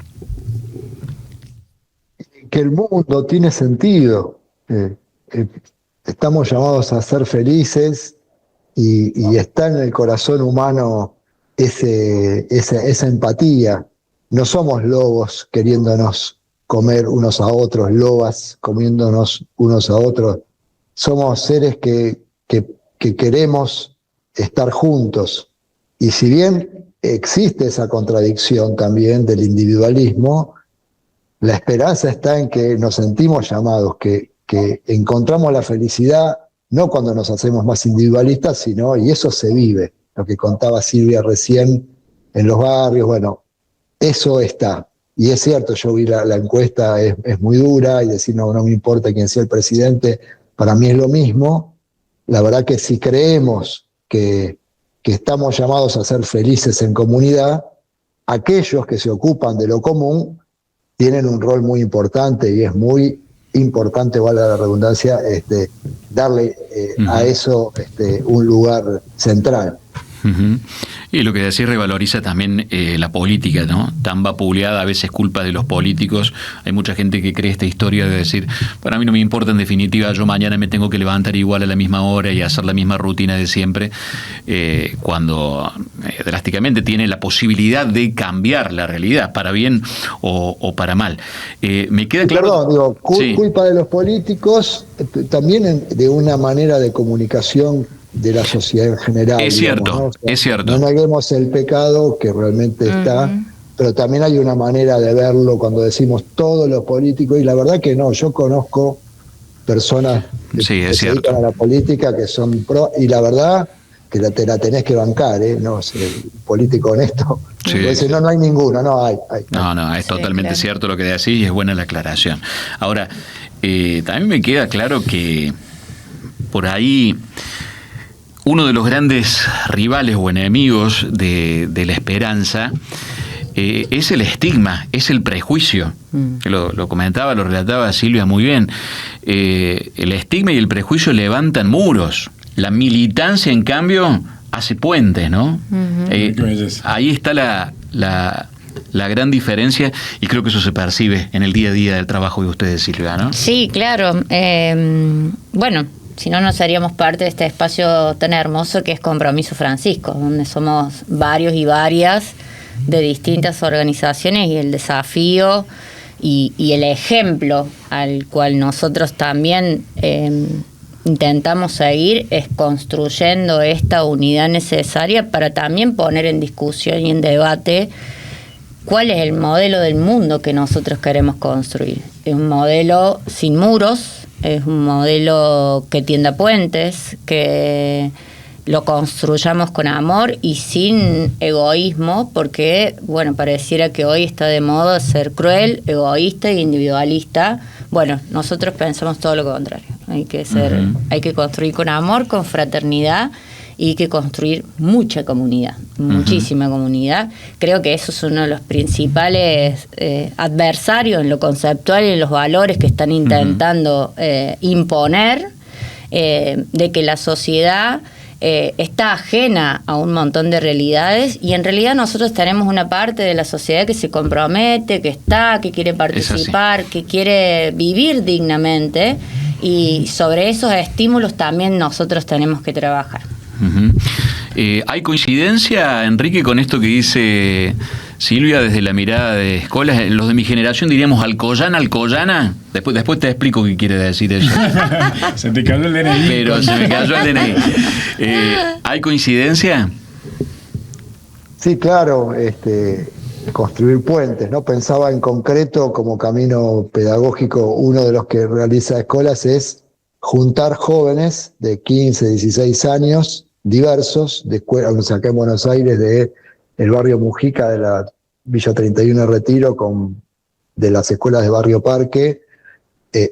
[SPEAKER 7] Que el mundo tiene sentido. Estamos llamados a ser felices y está en el corazón humano esa empatía. No somos lobos queriéndonos comer unos a otros, lobas comiéndonos unos a otros. Somos seres que queremos estar juntos. Y si bien existe esa contradicción también del individualismo, la esperanza está en que nos sentimos llamados, que encontramos la felicidad no cuando nos hacemos más individualistas, sino, y eso se vive, lo que contaba Silvia recién en los barrios, bueno, eso está. Y es cierto, yo vi la encuesta, es muy dura, y decir no me importa quién sea el presidente, para mí es lo mismo. La verdad que si creemos que estamos llamados a ser felices en comunidad, aquellos que se ocupan de lo común tienen un rol muy importante, y es muy importante, valga la redundancia, darle a eso un lugar central.
[SPEAKER 2] Y lo que decís revaloriza también la política, ¿no? Tan vapuleada, a veces culpa de los políticos. Hay mucha gente que cree esta historia de decir, para mí no me importa, en definitiva, yo mañana me tengo que levantar igual a la misma hora y hacer la misma rutina de siempre, cuando drásticamente tiene la posibilidad de cambiar la realidad, para bien o para mal. Me queda claro...
[SPEAKER 7] Perdón, culpa de los políticos, también de una manera de comunicación de la sociedad en general.
[SPEAKER 2] Es cierto,
[SPEAKER 7] ¿no? O sea,
[SPEAKER 2] es cierto.
[SPEAKER 7] No neguemos el pecado que realmente está, pero también hay una manera de verlo cuando decimos todos los políticos, y la verdad que no, yo conozco personas que se dedican a la política que son pro, y la verdad que te la tenés que bancar, no ser político honesto.
[SPEAKER 2] Sí.
[SPEAKER 7] Decir, no hay ninguno, no hay.
[SPEAKER 2] No, es totalmente cierto lo que decís, y es buena la aclaración. Ahora, también me queda claro que por ahí uno de los grandes rivales o enemigos de la esperanza es el estigma, es el prejuicio. Lo comentaba, lo relataba Silvia muy bien. El estigma y el prejuicio levantan muros. La militancia, en cambio, hace puentes, ¿no? Ahí está la gran diferencia, y creo que eso se percibe en el día a día del trabajo de ustedes, Silvia, ¿no?
[SPEAKER 6] Sí, claro. Bueno, si no, no seríamos parte de este espacio tan hermoso que es Compromiso Francisco, donde somos varios y varias de distintas organizaciones, y el desafío y el ejemplo al cual nosotros también intentamos seguir es construyendo esta unidad necesaria para también poner en discusión y en debate cuál es el modelo del mundo que nosotros queremos construir. Es un modelo sin muros, es un modelo que tienda puentes, que lo construyamos con amor y sin egoísmo, porque, bueno, pareciera que hoy está de moda ser cruel, egoísta e individualista. Bueno, nosotros pensamos todo lo contrario. Hay que construir con amor, con fraternidad, y hay que construir mucha comunidad, muchísima comunidad. Creo que eso es uno de los principales adversarios en lo conceptual y en los valores que están intentando imponer, de que la sociedad está ajena a un montón de realidades, y en realidad nosotros tenemos una parte de la sociedad que se compromete, que quiere participar, que quiere vivir dignamente, y sobre esos estímulos también nosotros tenemos que trabajar.
[SPEAKER 2] ¿Hay coincidencia, Enrique, con esto que dice Silvia desde la mirada de escuelas? Los de mi generación diríamos alcoyana. Después te explico qué quiere decir eso.
[SPEAKER 3] Se te cayó el DNI.
[SPEAKER 2] Pero se me cayó el DNI. ¿Hay coincidencia?
[SPEAKER 7] Sí, claro, construir puentes, ¿no? Pensaba en concreto como camino pedagógico, uno de los que realiza escuelas es juntar jóvenes de 15, 16 años, diversos, de escuelas, acá en Buenos Aires, de el barrio Mujica, de la Villa 31 Retiro, de las escuelas de Barrio Parque.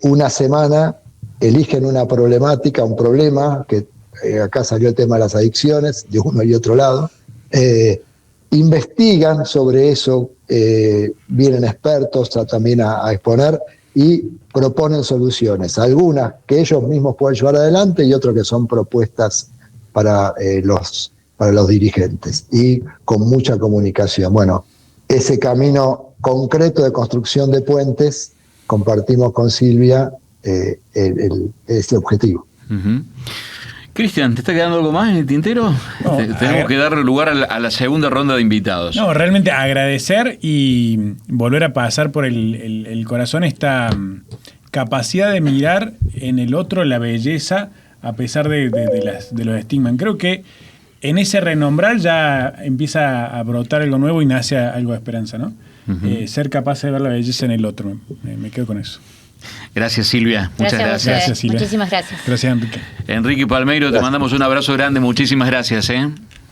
[SPEAKER 7] Una semana eligen una problemática, un problema que acá salió el tema de las adicciones, de uno y otro lado, investigan sobre eso, vienen expertos también a exponer y proponen soluciones, algunas que ellos mismos pueden llevar adelante y otras que son propuestas para los dirigentes, y con mucha comunicación. Bueno, ese camino concreto de construcción de puentes, compartimos con Silvia ese objetivo.
[SPEAKER 2] Uh-huh. Cristian, ¿te está quedando algo más en el tintero?
[SPEAKER 3] No,
[SPEAKER 2] Tenemos que dar lugar a la segunda ronda de invitados.
[SPEAKER 3] No, realmente agradecer y volver a pasar por el corazón esta capacidad de mirar en el otro la belleza a pesar de los estigmas. Creo que en ese renombrar ya empieza a brotar algo nuevo y nace algo de esperanza, ¿no? Uh-huh. Ser capaz de ver la belleza en el otro. Me quedo con eso.
[SPEAKER 2] Gracias, Silvia. Muchas gracias.
[SPEAKER 3] Gracias, Silvia.
[SPEAKER 6] Muchísimas gracias.
[SPEAKER 3] Gracias, Enrique.
[SPEAKER 2] Enrique Palmeiro, te mandamos un abrazo grande. Muchísimas gracias.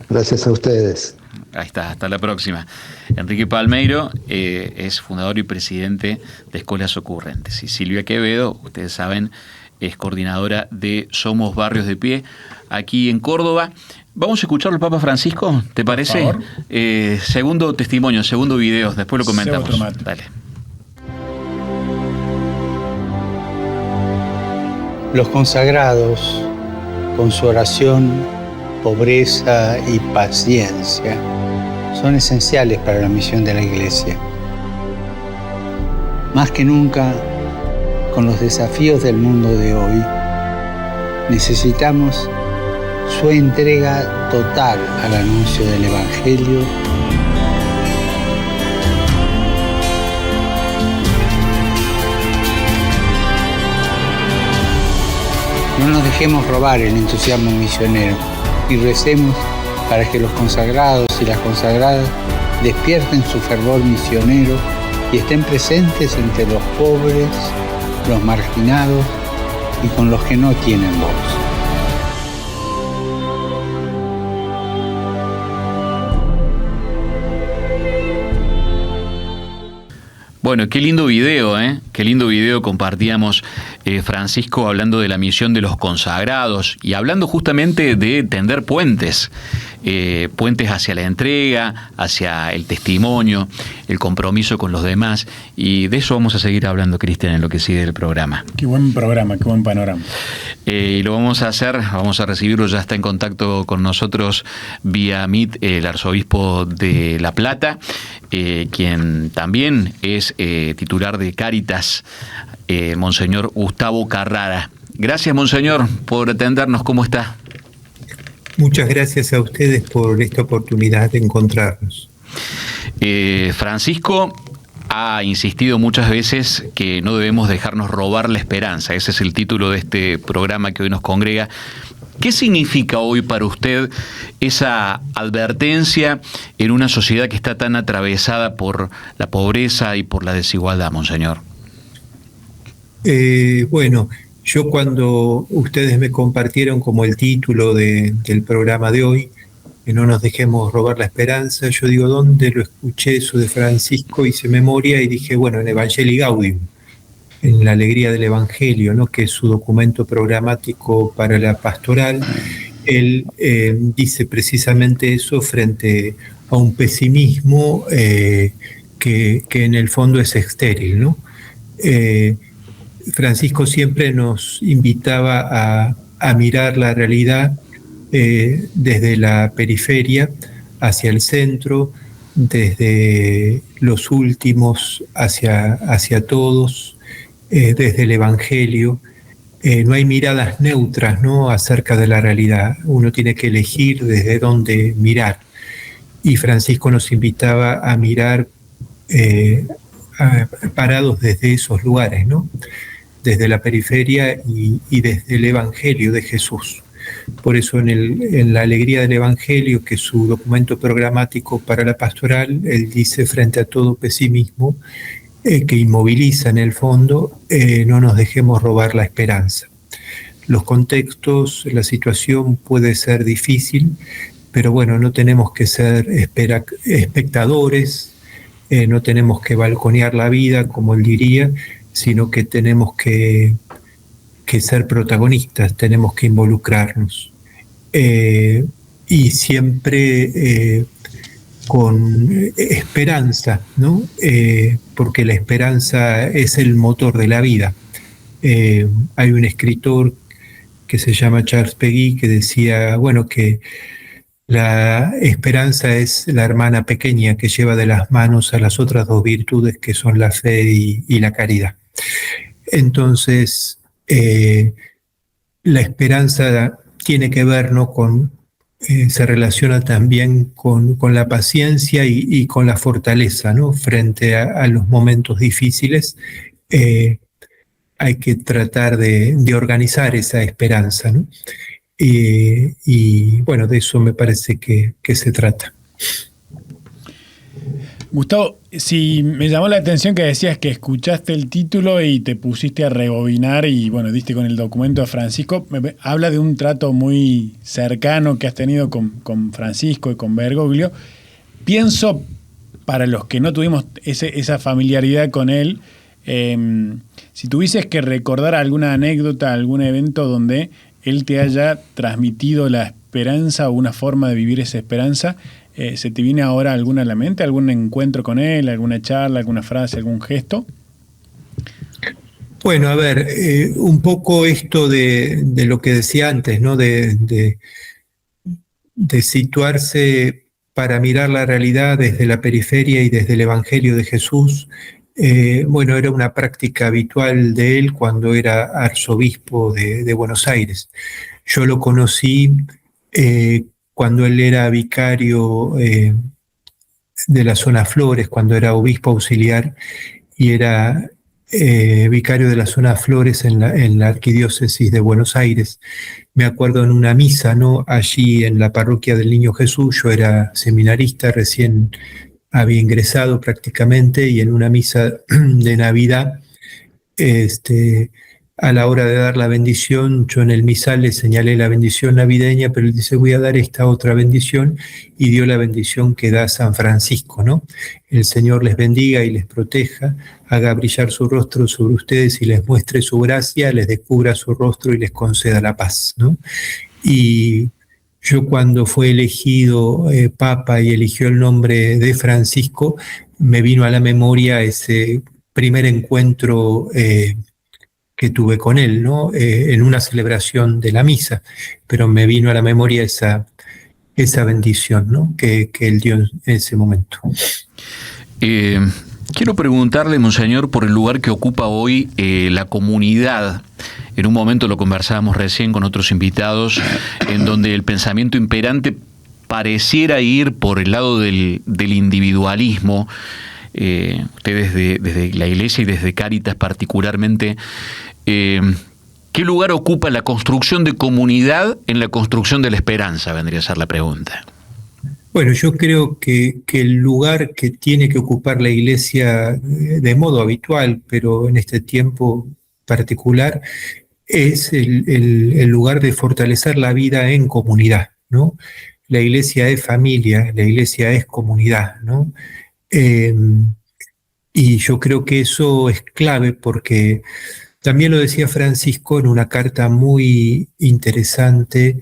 [SPEAKER 7] Gracias a ustedes.
[SPEAKER 2] Ahí está, hasta la próxima. Enrique Palmeiro es fundador y presidente de Escuelas Ocurrentes. Y Silvia Quevedo, ustedes saben, es coordinadora de Somos Barrios de Pie aquí en Córdoba. Vamos a escuchar al Papa Francisco, ¿te parece?
[SPEAKER 3] Por favor.
[SPEAKER 2] Segundo testimonio, segundo video, después lo comentamos. Dale.
[SPEAKER 5] Los consagrados, con su oración, pobreza y paciencia, son esenciales para la misión de la Iglesia. Más que nunca, con los desafíos del mundo de hoy, necesitamos su entrega total al anuncio del Evangelio . No nos dejemos robar el entusiasmo misionero y recemos para que los consagrados y las consagradas despierten su fervor misionero y estén presentes entre los pobres, los marginados y con los que no tienen voz.
[SPEAKER 2] Bueno, qué lindo video, Qué lindo video compartíamos, Francisco, hablando de la misión de los consagrados y hablando justamente de tender puentes, puentes hacia la entrega, hacia el testimonio, el compromiso con los demás, y de eso vamos a seguir hablando, Cristian, en lo que sigue del programa.
[SPEAKER 3] Qué buen programa, qué buen panorama.
[SPEAKER 2] Y lo vamos a hacer, vamos a recibirlo, ya está en contacto con nosotros vía Meet el arzobispo de La Plata, quien también es titular de Cáritas, Monseñor Gustavo Carrara. Gracias, Monseñor, por atendernos. ¿Cómo está?
[SPEAKER 8] Muchas gracias a ustedes por esta oportunidad de encontrarnos.
[SPEAKER 2] Francisco ha insistido muchas veces que no debemos dejarnos robar la esperanza. Ese es el título de este programa que hoy nos congrega. ¿Qué significa hoy para usted esa advertencia en una sociedad que está tan atravesada por la pobreza y por la desigualdad, Monseñor?
[SPEAKER 8] Bueno, yo cuando ustedes me compartieron como el título del programa de hoy, que no nos dejemos robar la esperanza, yo digo, ¿dónde lo escuché eso de Francisco? Hice memoria y dije, bueno, en Evangelii Gaudium, en la alegría del Evangelio, ¿no?, que es su documento programático para la pastoral. Él dice precisamente eso frente a un pesimismo que en el fondo es estéril, ¿no? Francisco siempre nos invitaba a mirar la realidad desde la periferia hacia el centro, desde los últimos hacia todos, desde el Evangelio. No hay miradas neutras, ¿no?, acerca de la realidad. Uno tiene que elegir desde dónde mirar. Y Francisco nos invitaba a mirar parados desde esos lugares, ¿no?, desde la periferia y desde el Evangelio de Jesús. Por eso en la alegría del Evangelio, que es su documento programático para la pastoral, él dice, frente a todo pesimismo que inmoviliza en el fondo, no nos dejemos robar la esperanza. Los contextos, la situación puede ser difícil, pero bueno, no tenemos que ser espectadores, no tenemos que balconear la vida, como él diría, sino que tenemos que ser protagonistas, tenemos que involucrarnos. y siempre con esperanza, ¿no? Porque la esperanza es el motor de la vida. Hay un escritor que se llama Charles Péguy que decía, bueno, que la esperanza es la hermana pequeña que lleva de las manos a las otras dos virtudes que son la fe y la caridad. Entonces, la esperanza tiene que ver, ¿no?, se relaciona también con la paciencia y con la fortaleza, ¿no? Frente a los momentos difíciles, hay que tratar de organizar esa esperanza, ¿no? Y bueno, de eso me parece que se trata.
[SPEAKER 3] Gustavo, si me llamó la atención que decías que escuchaste el título y te pusiste a rebobinar y bueno, diste con el documento de Francisco, habla de un trato muy cercano que has tenido con Francisco y con Bergoglio. Pienso, para los que no tuvimos esa familiaridad con él, si tuvieses que recordar alguna anécdota, algún evento donde él te haya transmitido la esperanza o una forma de vivir esa esperanza, ¿se te viene ahora alguna a la mente? ¿Algún encuentro con él, alguna charla, alguna frase, algún gesto?
[SPEAKER 8] Bueno, a ver, un poco esto de lo que decía antes, ¿no? De situarse para mirar la realidad desde la periferia y desde el Evangelio de Jesús. Bueno, era una práctica habitual de él cuando era arzobispo de Buenos Aires. Yo lo conocí cuando él era vicario de la zona Flores, cuando era obispo auxiliar y era vicario de la zona Flores en la arquidiócesis de Buenos Aires. Me acuerdo en una misa, ¿no?, allí en la parroquia del Niño Jesús. Yo era seminarista, recién había ingresado prácticamente, y en una misa de Navidad, a la hora de dar la bendición, yo en el misal le señalé la bendición navideña, pero él dice, voy a dar esta otra bendición, y dio la bendición que da San Francisco, ¿no? El Señor les bendiga y les proteja, haga brillar su rostro sobre ustedes y les muestre su gracia, les descubra su rostro y les conceda la paz, ¿no? Y yo, cuando fue elegido Papa y eligió el nombre de Francisco, me vino a la memoria ese primer encuentro que tuve con él, ¿no? En una celebración de la misa, pero me vino a la memoria esa bendición, ¿no?, que él dio en ese momento.
[SPEAKER 2] Quiero preguntarle, Monseñor, por el lugar que ocupa hoy la comunidad. En un momento lo conversábamos recién con otros invitados, en donde el pensamiento imperante pareciera ir por el lado del individualismo. Ustedes desde la Iglesia y desde Cáritas particularmente, ¿qué lugar ocupa la construcción de comunidad en la construcción de la esperanza? Vendría a ser la pregunta.
[SPEAKER 8] Bueno, yo creo que el lugar que tiene que ocupar la Iglesia de modo habitual, pero en este tiempo particular, es el lugar de fortalecer la vida en comunidad, ¿no? La Iglesia es familia, la Iglesia es comunidad, ¿no? Y yo creo que eso es clave, porque también lo decía Francisco en una carta muy interesante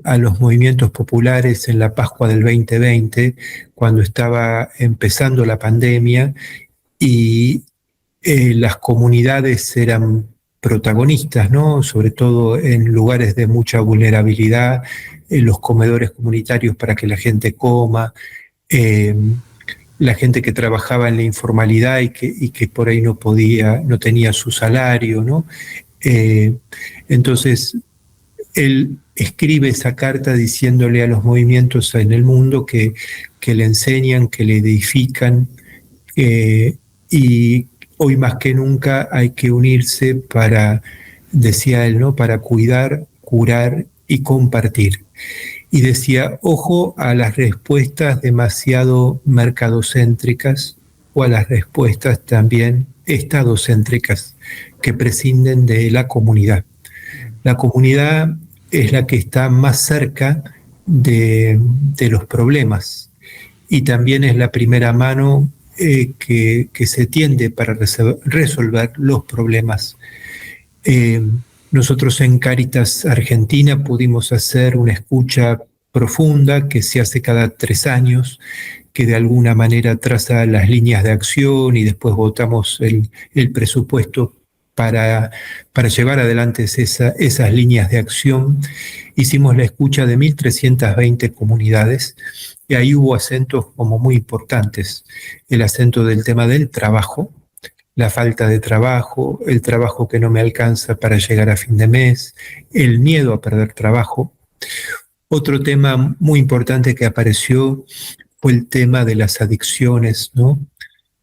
[SPEAKER 8] a los movimientos populares en la Pascua del 2020, cuando estaba empezando la pandemia y las comunidades eran protagonistas, ¿no? Sobre todo en lugares de mucha vulnerabilidad, en los comedores comunitarios para que la gente coma, la gente que trabajaba en la informalidad y que por ahí no tenía su salario, ¿no? Entonces, él escribe esa carta diciéndole a los movimientos en el mundo que le enseñan, que le edifican, y hoy más que nunca hay que unirse para, decía él, ¿no?, para cuidar, curar y compartir. Y decía, ojo a las respuestas demasiado mercadocéntricas o a las respuestas también estadocéntricas que prescinden de la comunidad. La comunidad es la que está más cerca de los problemas y también es la primera mano que se tiende para resolver los problemas. Nosotros en Cáritas Argentina pudimos hacer una escucha profunda que se hace cada 3 años, que de alguna manera traza las líneas de acción y después votamos el presupuesto para llevar adelante esas líneas de acción. Hicimos la escucha de 1.320 comunidades y ahí hubo acentos como muy importantes. El acento del tema del trabajo, la falta de trabajo, el trabajo que no me alcanza para llegar a fin de mes, el miedo a perder trabajo. Otro tema muy importante que apareció fue el tema de las adicciones, ¿no?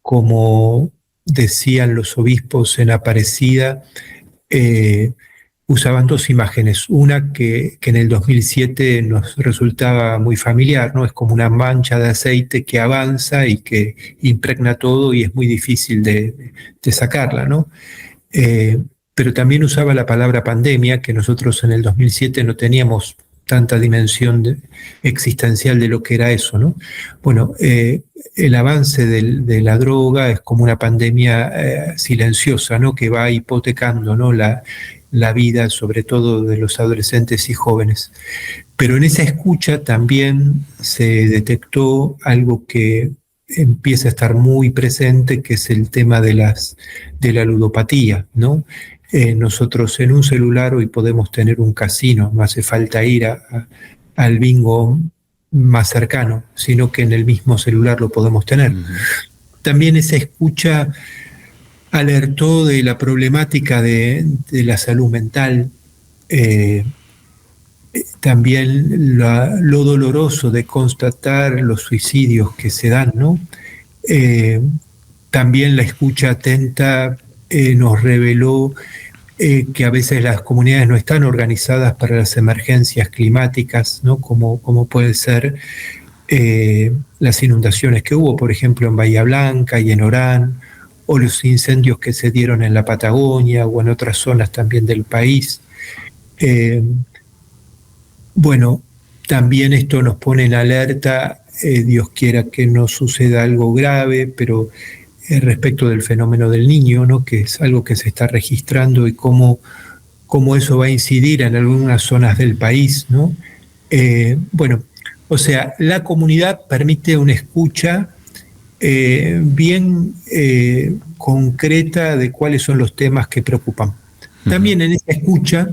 [SPEAKER 8] Como decían los obispos en Aparecida, usaban 2 imágenes. Una que en el 2007 nos resultaba muy familiar, ¿no? Es como una mancha de aceite que avanza y que impregna todo y es muy difícil de sacarla, ¿no? Pero también usaba la palabra pandemia, que nosotros en el 2007 no teníamos tanta dimensión existencial de lo que era eso, ¿no? Bueno, el avance de la droga es como una pandemia silenciosa, ¿no? Que va hipotecando, ¿no? La vida, sobre todo de los adolescentes y jóvenes. Pero en esa escucha también se detectó algo que empieza a estar muy presente, que es el tema de la ludopatía, ¿no? Nosotros en un celular hoy podemos tener un casino, no hace falta ir al bingo más cercano, sino que en el mismo celular lo podemos tener. También esa escucha alertó de la problemática de la salud mental, también lo doloroso de constatar los suicidios que se dan, ¿no? También la escucha atenta nos reveló que a veces las comunidades no están organizadas para las emergencias climáticas, ¿no? Como puede ser las inundaciones que hubo, por ejemplo, en Bahía Blanca y en Orán, o los incendios que se dieron en la Patagonia o en otras zonas también del país. Bueno, también esto nos pone en alerta, Dios quiera que no suceda algo grave, pero respecto del fenómeno del niño, ¿no? Que es algo que se está registrando y cómo eso va a incidir en algunas zonas del país, ¿no? Bueno, o sea, la comunidad permite una escucha bien concreta de cuáles son los temas que preocupan. También en esa escucha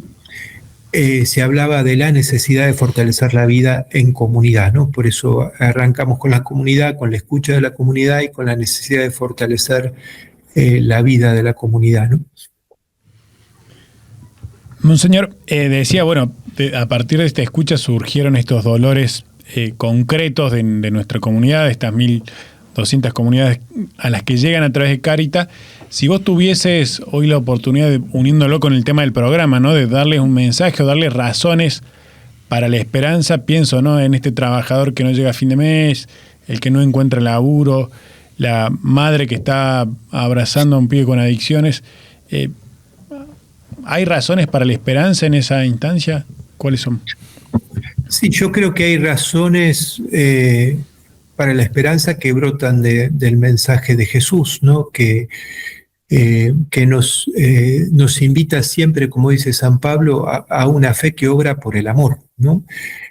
[SPEAKER 8] se hablaba de la necesidad de fortalecer la vida en comunidad, ¿no? Por eso arrancamos con la comunidad, con la escucha de la comunidad y con la necesidad de fortalecer la vida de la comunidad, ¿no?
[SPEAKER 3] Monseñor, decía, bueno, a partir de esta escucha surgieron estos dolores concretos de nuestra comunidad, de estas 1.200 comunidades a las que llegan a través de Cáritas. Si vos tuvieses hoy la oportunidad, de, uniéndolo con el tema del programa, ¿no? De darles un mensaje o darles razones para la esperanza, pienso, ¿no? En este trabajador que no llega a fin de mes, el que no encuentra laburo, la madre que está abrazando a un pibe con adicciones. ¿Hay razones para la esperanza en esa instancia? ¿Cuáles son?
[SPEAKER 8] Sí, yo creo que hay razones para la esperanza que brotan del mensaje de Jesús, ¿no? Que nos invita siempre, como dice San Pablo, a una fe que obra por el amor, ¿no?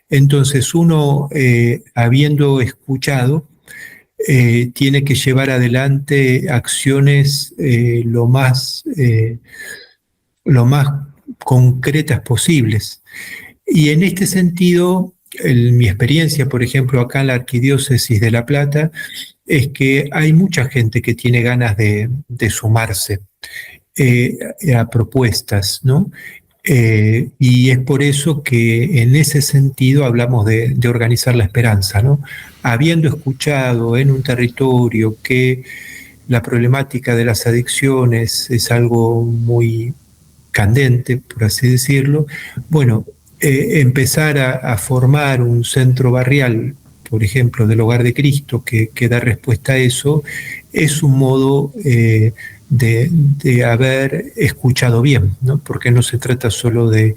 [SPEAKER 8] Entonces uno, habiendo escuchado, tiene que llevar adelante acciones lo más concretas posibles. Y en este sentido, mi experiencia, por ejemplo, acá en la Arquidiócesis de La Plata, es que hay mucha gente que tiene ganas de sumarse a propuestas, ¿no? Y es por eso que en ese sentido hablamos de organizar la esperanza, ¿no? Habiendo escuchado en un territorio que la problemática de las adicciones es algo muy candente, por así decirlo, bueno, empezar a formar un centro barrial, por ejemplo, del Hogar de Cristo, que da respuesta a eso, es un modo de haber escuchado bien, ¿no? Porque no se trata solo de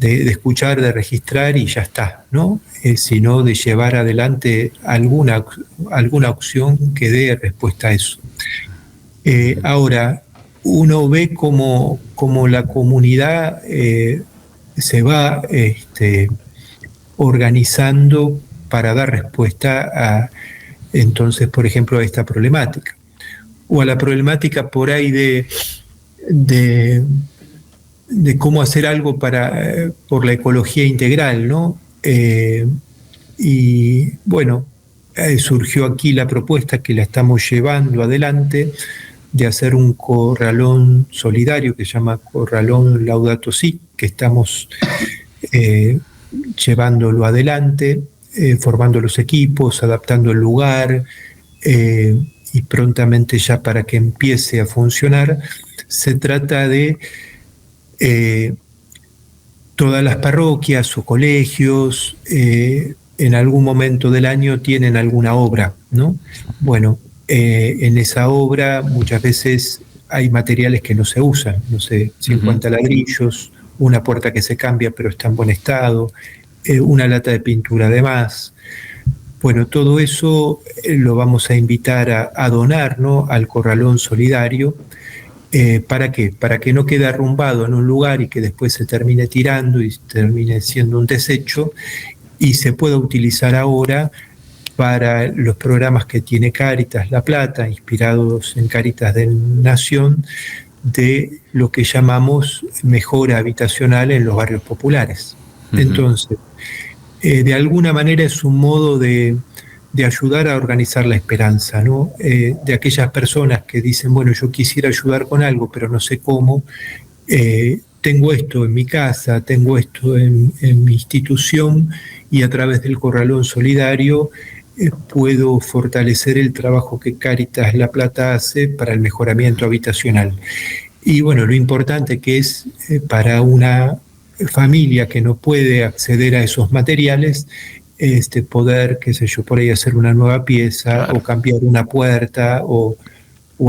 [SPEAKER 8] escuchar, de registrar y ya está, ¿no? Sino de llevar adelante alguna opción que dé respuesta a eso. Ahora, uno ve cómo la comunidad se va organizando para dar respuesta a, entonces, por ejemplo, a esta problemática. O a la problemática por ahí de cómo hacer algo por la ecología integral, ¿no? Y bueno, surgió aquí la propuesta que la estamos llevando adelante de hacer un corralón solidario que se llama Corralón Laudato Si, que estamos llevándolo adelante, formando los equipos, adaptando el lugar, y prontamente ya para que empiece a funcionar. Se trata de todas las parroquias o colegios en algún momento del año tienen alguna obra, ¿no? Bueno, en esa obra muchas veces hay materiales que no se usan, no sé, 50 ladrillos, una puerta que se cambia pero está en buen estado, una lata de pintura de más. Bueno, todo eso lo vamos a invitar a donar, ¿no?, al Corralón Solidario. ¿Para qué? Para que no quede arrumbado en un lugar y que después se termine tirando y termine siendo un desecho, y se pueda utilizar ahora para los programas que tiene Cáritas La Plata, inspirados en Cáritas de Nación, de lo que llamamos mejora habitacional en los barrios populares. Entonces, de alguna manera es un modo de ayudar a organizar la esperanza, ¿no? De aquellas personas que dicen, bueno, yo quisiera ayudar con algo, pero no sé cómo. Tengo esto en mi casa, tengo esto en mi institución, y a través del Corralón Solidario puedo fortalecer el trabajo que Cáritas La Plata hace para el mejoramiento habitacional. Y bueno, lo importante que es para una familia que no puede acceder a esos materiales, poder, qué sé yo, por ahí hacer una nueva pieza, claro, o cambiar una puerta, o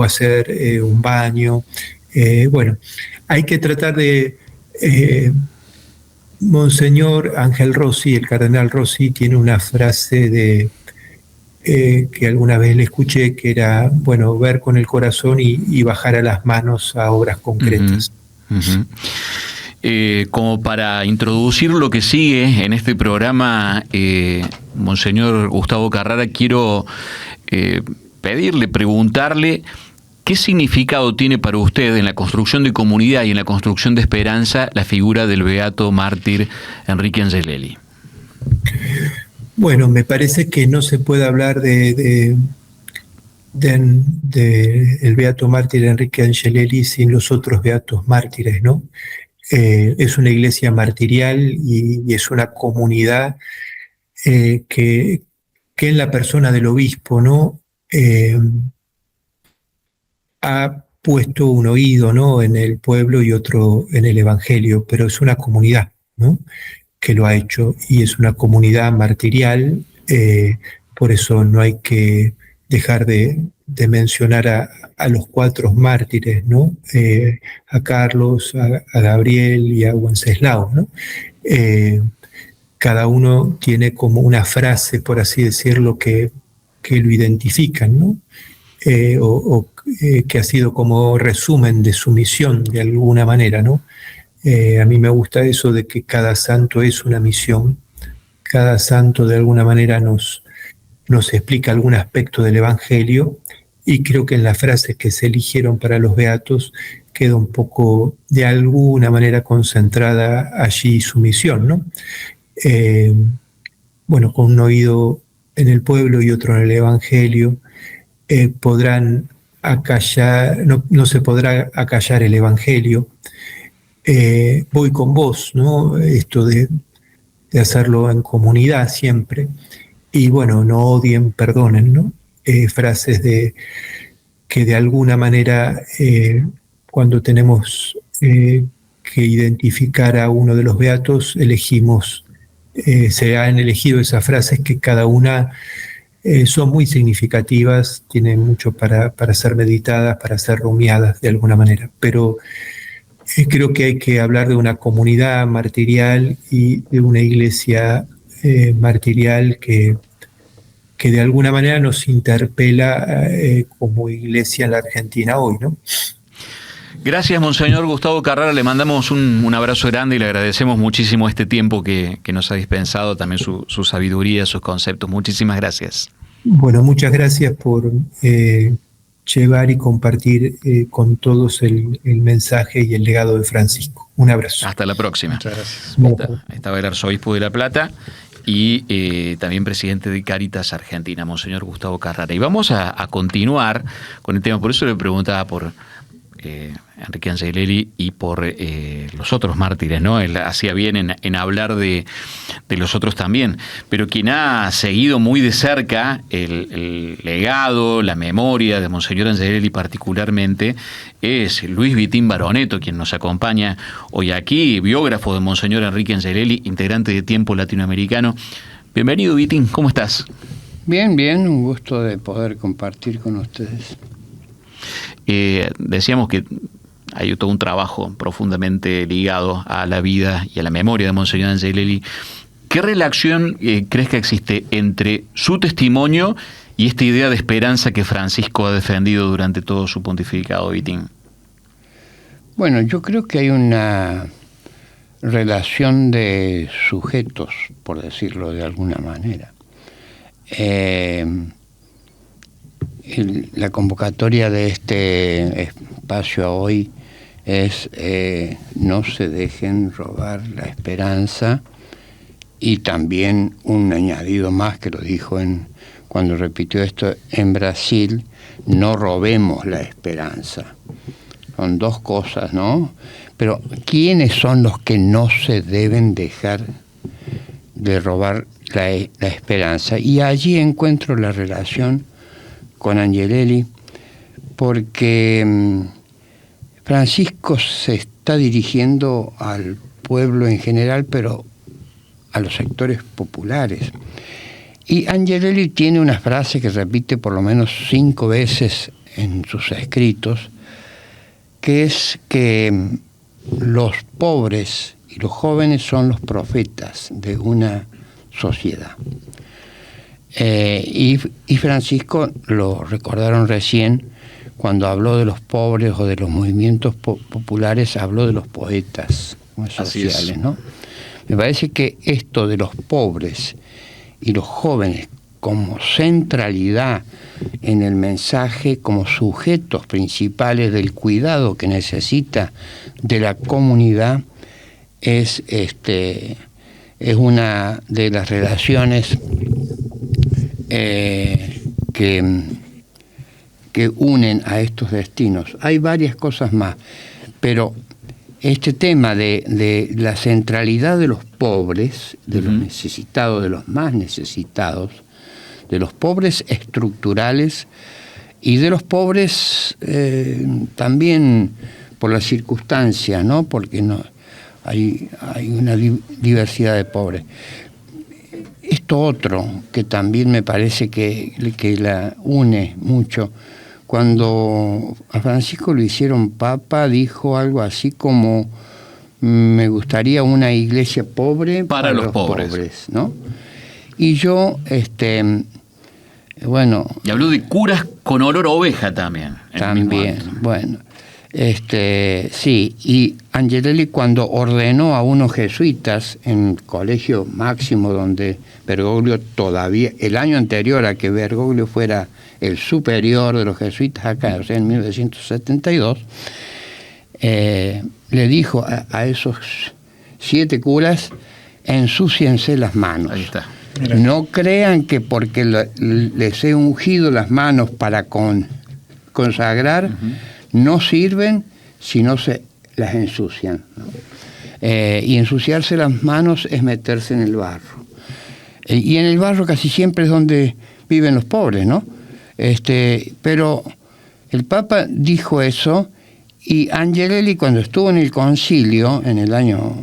[SPEAKER 8] hacer un baño. Bueno, hay que tratar de... Monseñor Ángel Rossi, el cardenal Rossi, tiene una frase que alguna vez le escuché, que era, bueno, ver con el corazón y bajar a las manos a obras concretas.
[SPEAKER 2] Como para introducir lo que sigue en este programa, Monseñor Gustavo Carrara, quiero preguntarle ¿qué significado tiene para usted en la construcción de comunidad y en la construcción de esperanza la figura del beato mártir Enrique Angelelli?
[SPEAKER 8] Bueno, me parece que no se puede hablar de el beato mártir Enrique Angelelli sin los otros beatos mártires, ¿no? Es una iglesia martirial y es una comunidad que en la persona del obispo, ¿no?, ha puesto un oído, ¿no?, en el pueblo y otro en el Evangelio, pero es una comunidad, ¿no?, que lo ha hecho, y es una comunidad martirial. Por eso no hay que dejar de mencionar a los 4 mártires, ¿no?, a Carlos, a Gabriel y a Wenceslao, ¿no? Cada uno tiene como una frase, por así decirlo, que lo identifican, ¿no? Que ha sido como resumen de su misión de alguna manera, ¿no? A mí me gusta eso de que cada santo es una misión, cada santo de alguna manera nos explica algún aspecto del Evangelio, y creo que en las frases que se eligieron para los beatos queda un poco de alguna manera concentrada allí su misión, ¿no? Bueno, con un oído en el pueblo y otro en el Evangelio, podrán acallar, no se podrá acallar el Evangelio. Voy con vos, ¿no? Esto de hacerlo en comunidad siempre. Y bueno, no odien, perdonen, ¿no? Frases que de alguna manera, cuando tenemos que identificar a uno de los beatos, se han elegido esas frases que cada una son muy significativas, tienen mucho para ser meditadas, para ser rumiadas de alguna manera. Pero creo que hay que hablar de una comunidad martirial y de una iglesia martirial que de alguna manera nos interpela como iglesia en la Argentina hoy, ¿no?
[SPEAKER 2] Gracias, Monseñor Gustavo Carrara. Le mandamos un abrazo grande y le agradecemos muchísimo este tiempo que nos ha dispensado, también su sabiduría, sus conceptos. Muchísimas gracias.
[SPEAKER 8] Bueno, muchas gracias por llevar y compartir con todos el mensaje y el legado de Francisco. Un abrazo.
[SPEAKER 2] Hasta la próxima.
[SPEAKER 3] Muchas gracias.
[SPEAKER 2] Estaba el arzobispo de La Plata y también presidente de Cáritas Argentina, Monseñor Gustavo Carrara. Y vamos a continuar con el tema, por eso le preguntaba por Enrique Angelelli y por los otros mártires, ¿no? Él hacía bien en hablar de los otros también, pero quien ha seguido muy de cerca el legado, la memoria de Monseñor Angelelli particularmente, es Luis Vitín Baroneto, quien nos acompaña hoy aquí, biógrafo de Monseñor Enrique Angelelli, integrante de Tiempo Latinoamericano. Bienvenido, Vitín, ¿cómo estás?
[SPEAKER 9] Bien, un gusto de poder compartir con ustedes.
[SPEAKER 2] Decíamos que hay todo un trabajo profundamente ligado a la vida y a la memoria de Monseñor Angelelli. ¿Qué relación crees que existe entre su testimonio y esta idea de esperanza que Francisco ha defendido durante todo su pontificado, Vitín?
[SPEAKER 9] Bueno, yo creo que hay una relación de sujetos, por decirlo de alguna manera. La convocatoria de este espacio hoy es no se dejen robar la esperanza, y también un añadido más que lo dijo cuando repitió esto en Brasil: no robemos la esperanza. Son dos cosas, ¿no? Pero ¿quiénes son los que no se deben dejar de robar la esperanza? Y allí encuentro la relación con Angelelli, porque Francisco se está dirigiendo al pueblo en general, pero a los sectores populares. Y Angelelli tiene una frase que repite por lo menos 5 veces en sus escritos, que es que los pobres y los jóvenes son los profetas de una sociedad. Y Francisco, lo recordaron recién, cuando habló de los pobres o de los movimientos populares, habló de los poetas sociales, ¿no? Me parece que esto de los pobres y los jóvenes como centralidad en el mensaje, como sujetos principales del cuidado que necesita de la comunidad, es una de las relaciones que unen a estos destinos. Hay varias cosas más, pero este tema de la centralidad de los pobres, de los necesitados, de los más necesitados, de los pobres estructurales y de los pobres también por las circunstancias, ¿no? Porque no hay una diversidad de pobres. Esto otro que también me parece que la une mucho, cuando a Francisco lo hicieron papa, dijo algo así como: me gustaría una iglesia pobre para los pobres, ¿no? Y yo, bueno...
[SPEAKER 2] Y habló de curas con olor a oveja también.
[SPEAKER 9] También, bueno. Sí, y Angelelli, cuando ordenó a unos jesuitas en el Colegio Máximo, donde Bergoglio todavía, el año anterior a que Bergoglio fuera el superior de los jesuitas acá, o sea, en 1972, le dijo a esos 7 curas: ensúciense las manos.
[SPEAKER 2] Ahí está.
[SPEAKER 3] Mira.
[SPEAKER 9] No crean que porque les he ungido las manos para consagrar, no sirven si no se las ensucian, ¿no? Y ensuciarse las manos es meterse en el barro. Y en el barro casi siempre es donde viven los pobres, ¿no? Pero el Papa dijo eso, y Angelelli, cuando estuvo en el concilio en el año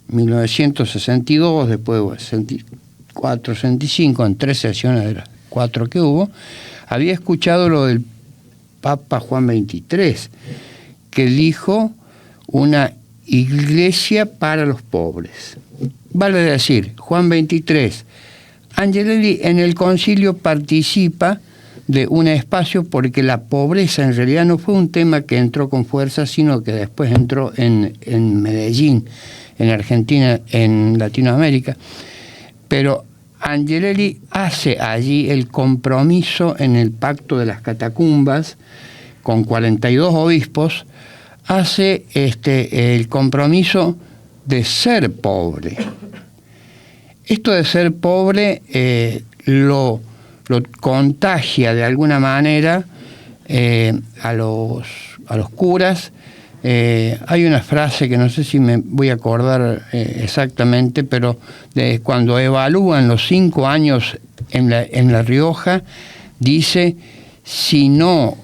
[SPEAKER 9] 1962, después de 64, 65, en 3 sesiones de las 4 que hubo, había escuchado lo del Papa Juan XXIII, que dijo una iglesia para los pobres. Vale decir, Juan XXIII, Angelelli en el concilio participa de un espacio, porque la pobreza en realidad no fue un tema que entró con fuerza, sino que después entró en Medellín, en Argentina, en Latinoamérica. Pero Angelelli hace allí el compromiso en el Pacto de las Catacumbas, con 42 obispos, hace el compromiso de ser pobre. Esto de ser pobre lo contagia de alguna manera a los curas. Hay una frase que no sé si me voy a acordar exactamente, pero cuando evalúan los 5 años en La Rioja, dice: si no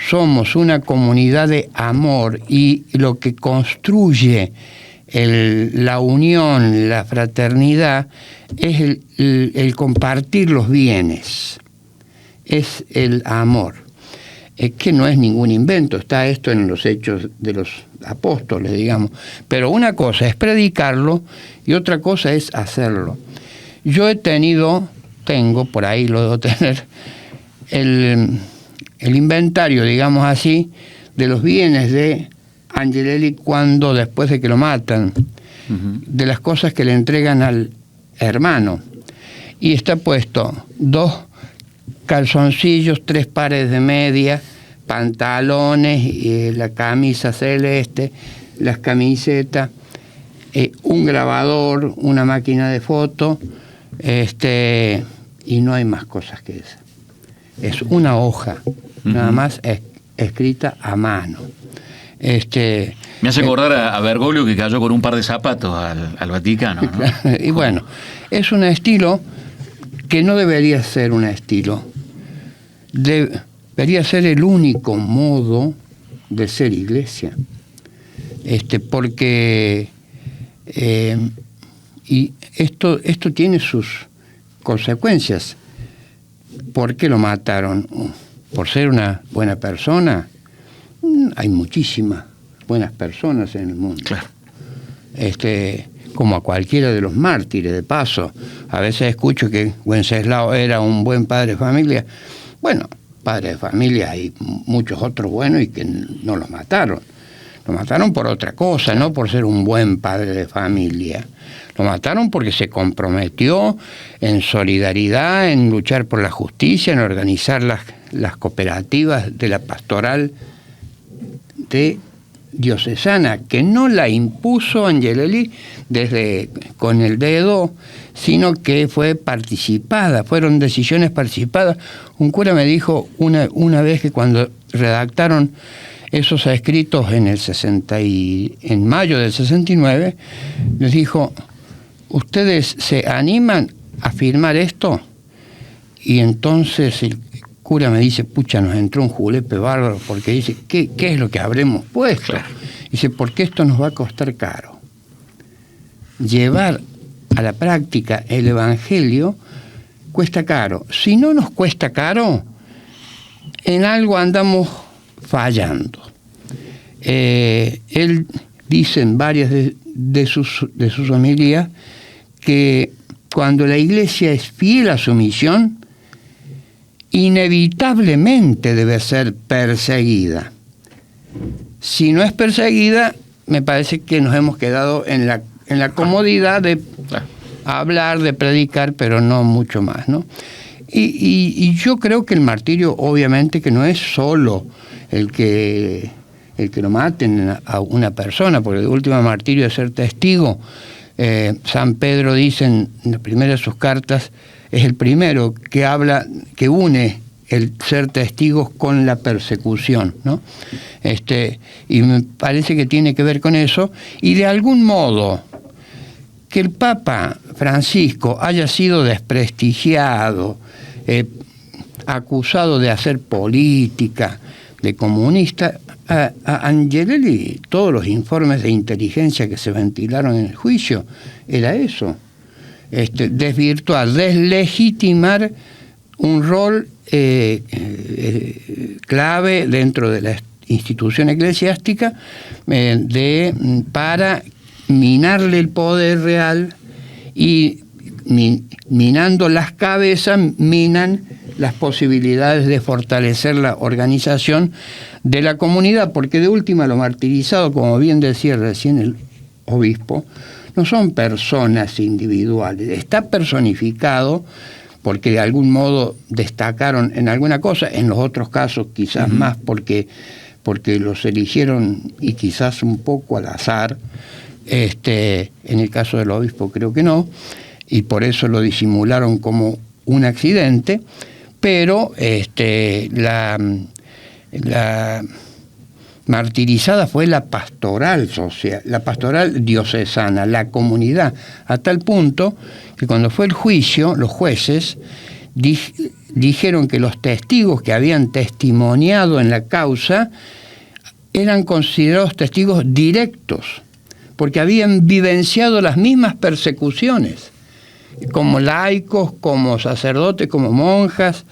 [SPEAKER 9] somos una comunidad de amor y lo que construye la unión, la fraternidad, es el compartir los bienes, es el amor. Es que no es ningún invento, está esto en los Hechos de los Apóstoles, digamos. Pero una cosa es predicarlo y otra cosa es hacerlo. Yo tengo, por ahí lo debo tener, el inventario, digamos así, de los bienes de Angelelli después de que lo matan, de las cosas que le entregan al hermano. Y está puesto 2 calzoncillos, 3 pares de medias, pantalones, la camisa celeste, las camisetas, un grabador, una máquina de foto, y no hay más cosas que esa. Es una hoja, nada más escrita a mano.
[SPEAKER 2] Me hace acordar a Bergoglio, que cayó con un par de zapatos al Vaticano, ¿no?
[SPEAKER 9] Y bueno, es un estilo que no debería ser un estilo. Debería ser el único modo de ser iglesia. Porque y esto tiene sus consecuencias. ¿Por qué lo mataron? ¿Por ser una buena persona? Hay muchísimas buenas personas en el mundo.
[SPEAKER 2] Claro.
[SPEAKER 9] Como a cualquiera de los mártires, de paso. A veces escucho que Wenceslao era un buen padre de familia. Bueno, padre de familia hay muchos otros buenos y que no los mataron. Lo mataron por otra cosa, no por ser un buen padre de familia. Lo mataron porque se comprometió en solidaridad, en luchar por la justicia, en organizar las cooperativas de la pastoral de diocesana, que no la impuso Angelelli con el dedo, sino que fue participada, fueron decisiones participadas. Un cura me dijo una vez que cuando redactaron esos escritos en mayo del 69, les dijo: ¿ustedes se animan a firmar esto? Y entonces el cura me dice: pucha, nos entró un julepe bárbaro, porque dice: ¿qué es lo que habremos puesto? Claro. Dice: porque esto nos va a costar caro. Llevar a la práctica el Evangelio cuesta caro. Si no nos cuesta caro, en algo andamos fallando. Él dice en varias de sus homilías que cuando la Iglesia es fiel a su misión, inevitablemente debe ser perseguida. Si no es perseguida, me parece que nos hemos quedado en la comodidad de hablar, de predicar, pero no mucho más, ¿no? Y yo creo que el martirio, obviamente, que no es solo el que lo maten a una persona, porque el último martirio es ser testigo. San Pedro dice en la primera de sus cartas, es el primero que une el ser testigos con la persecución, ¿no? Y me parece que tiene que ver con eso, y de algún modo que el Papa Francisco haya sido desprestigiado, acusado de hacer política, de comunista. A Angelelli, todos los informes de inteligencia que se ventilaron en el juicio, era eso: desvirtuar, deslegitimar un rol clave dentro de la institución eclesiástica, para minarle el poder real, y minando las cabezas minan las posibilidades de fortalecer la organización de la comunidad, porque de última lo martirizado, como bien decía recién el obispo, no son personas individuales, está personificado porque de algún modo destacaron en alguna cosa, en los otros casos quizás más porque los eligieron y quizás un poco al azar, en el caso del obispo creo que no, y por eso lo disimularon como un accidente, pero la martirizada fue la pastoral social, la pastoral diocesana, la comunidad, a tal punto que cuando fue el juicio, los jueces dijeron que los testigos que habían testimoniado en la causa eran considerados testigos directos, porque habían vivenciado las mismas persecuciones, como laicos, como sacerdotes, como monjas,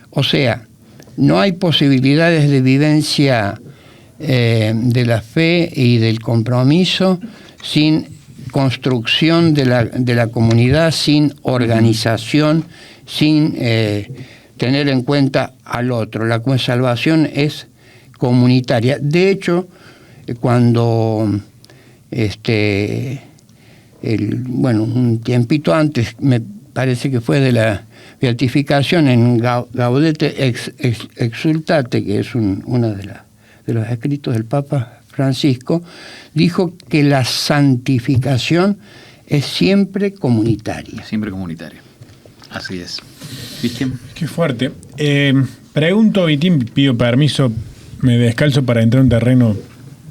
[SPEAKER 9] o sea, no hay posibilidades de vivencia de la fe y del compromiso sin construcción de la comunidad, sin organización, sin tener en cuenta al otro. La salvación es comunitaria. De hecho, cuando un tiempito antes, me parece que fue de la beatificación en Gaudete Exsultate, que es uno de los escritos del Papa Francisco, dijo que la santificación es siempre comunitaria.
[SPEAKER 2] Siempre comunitaria. Así es. ¿Viste?
[SPEAKER 3] Qué fuerte. Pregunto, Vitín, pido permiso, me descalzo para entrar en un terreno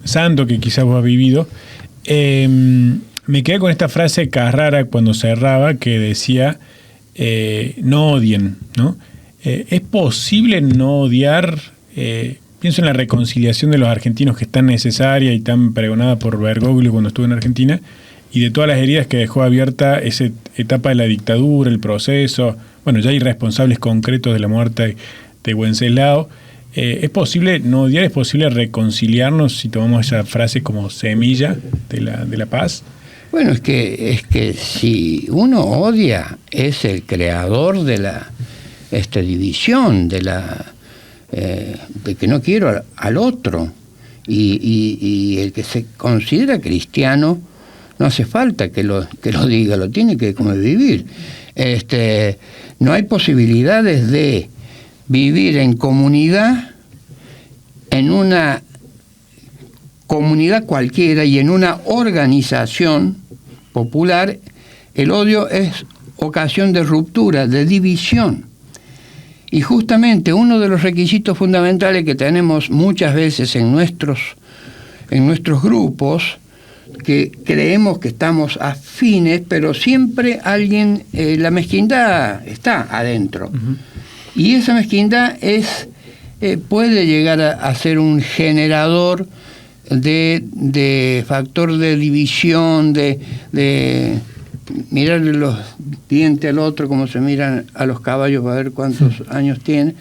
[SPEAKER 3] santo que quizás vos has vivido. Me quedé con esta frase Carrara cuando cerraba, que decía no odien, ¿no? ¿Es posible no odiar? Pienso en la reconciliación de los argentinos, que es tan necesaria y tan pregonada por Bergoglio cuando estuvo en Argentina, y de todas las heridas que dejó abierta esa etapa de la dictadura, el proceso. Bueno, ya hay responsables concretos de la muerte de Wenceslao. ¿Es posible no odiar? ¿Es posible reconciliarnos si tomamos esa frase como semilla de la paz?
[SPEAKER 9] Bueno, es que si uno odia, es el creador de la división, de que no quiero al otro. Y el que se considera cristiano, no hace falta que lo diga, lo tiene que como vivir. No hay posibilidades de vivir en comunidad, en una comunidad cualquiera y en una organización popular. El odio es ocasión de ruptura, de división. Y justamente uno de los requisitos fundamentales que tenemos muchas veces en nuestros grupos, que creemos que estamos afines, pero siempre alguien, la mezquindad está adentro. Uh-huh. Y esa mezquindad puede llegar a ser un generador de factor de división, de mirarle los dientes al otro como se miran a los caballos para ver cuántos años tiene.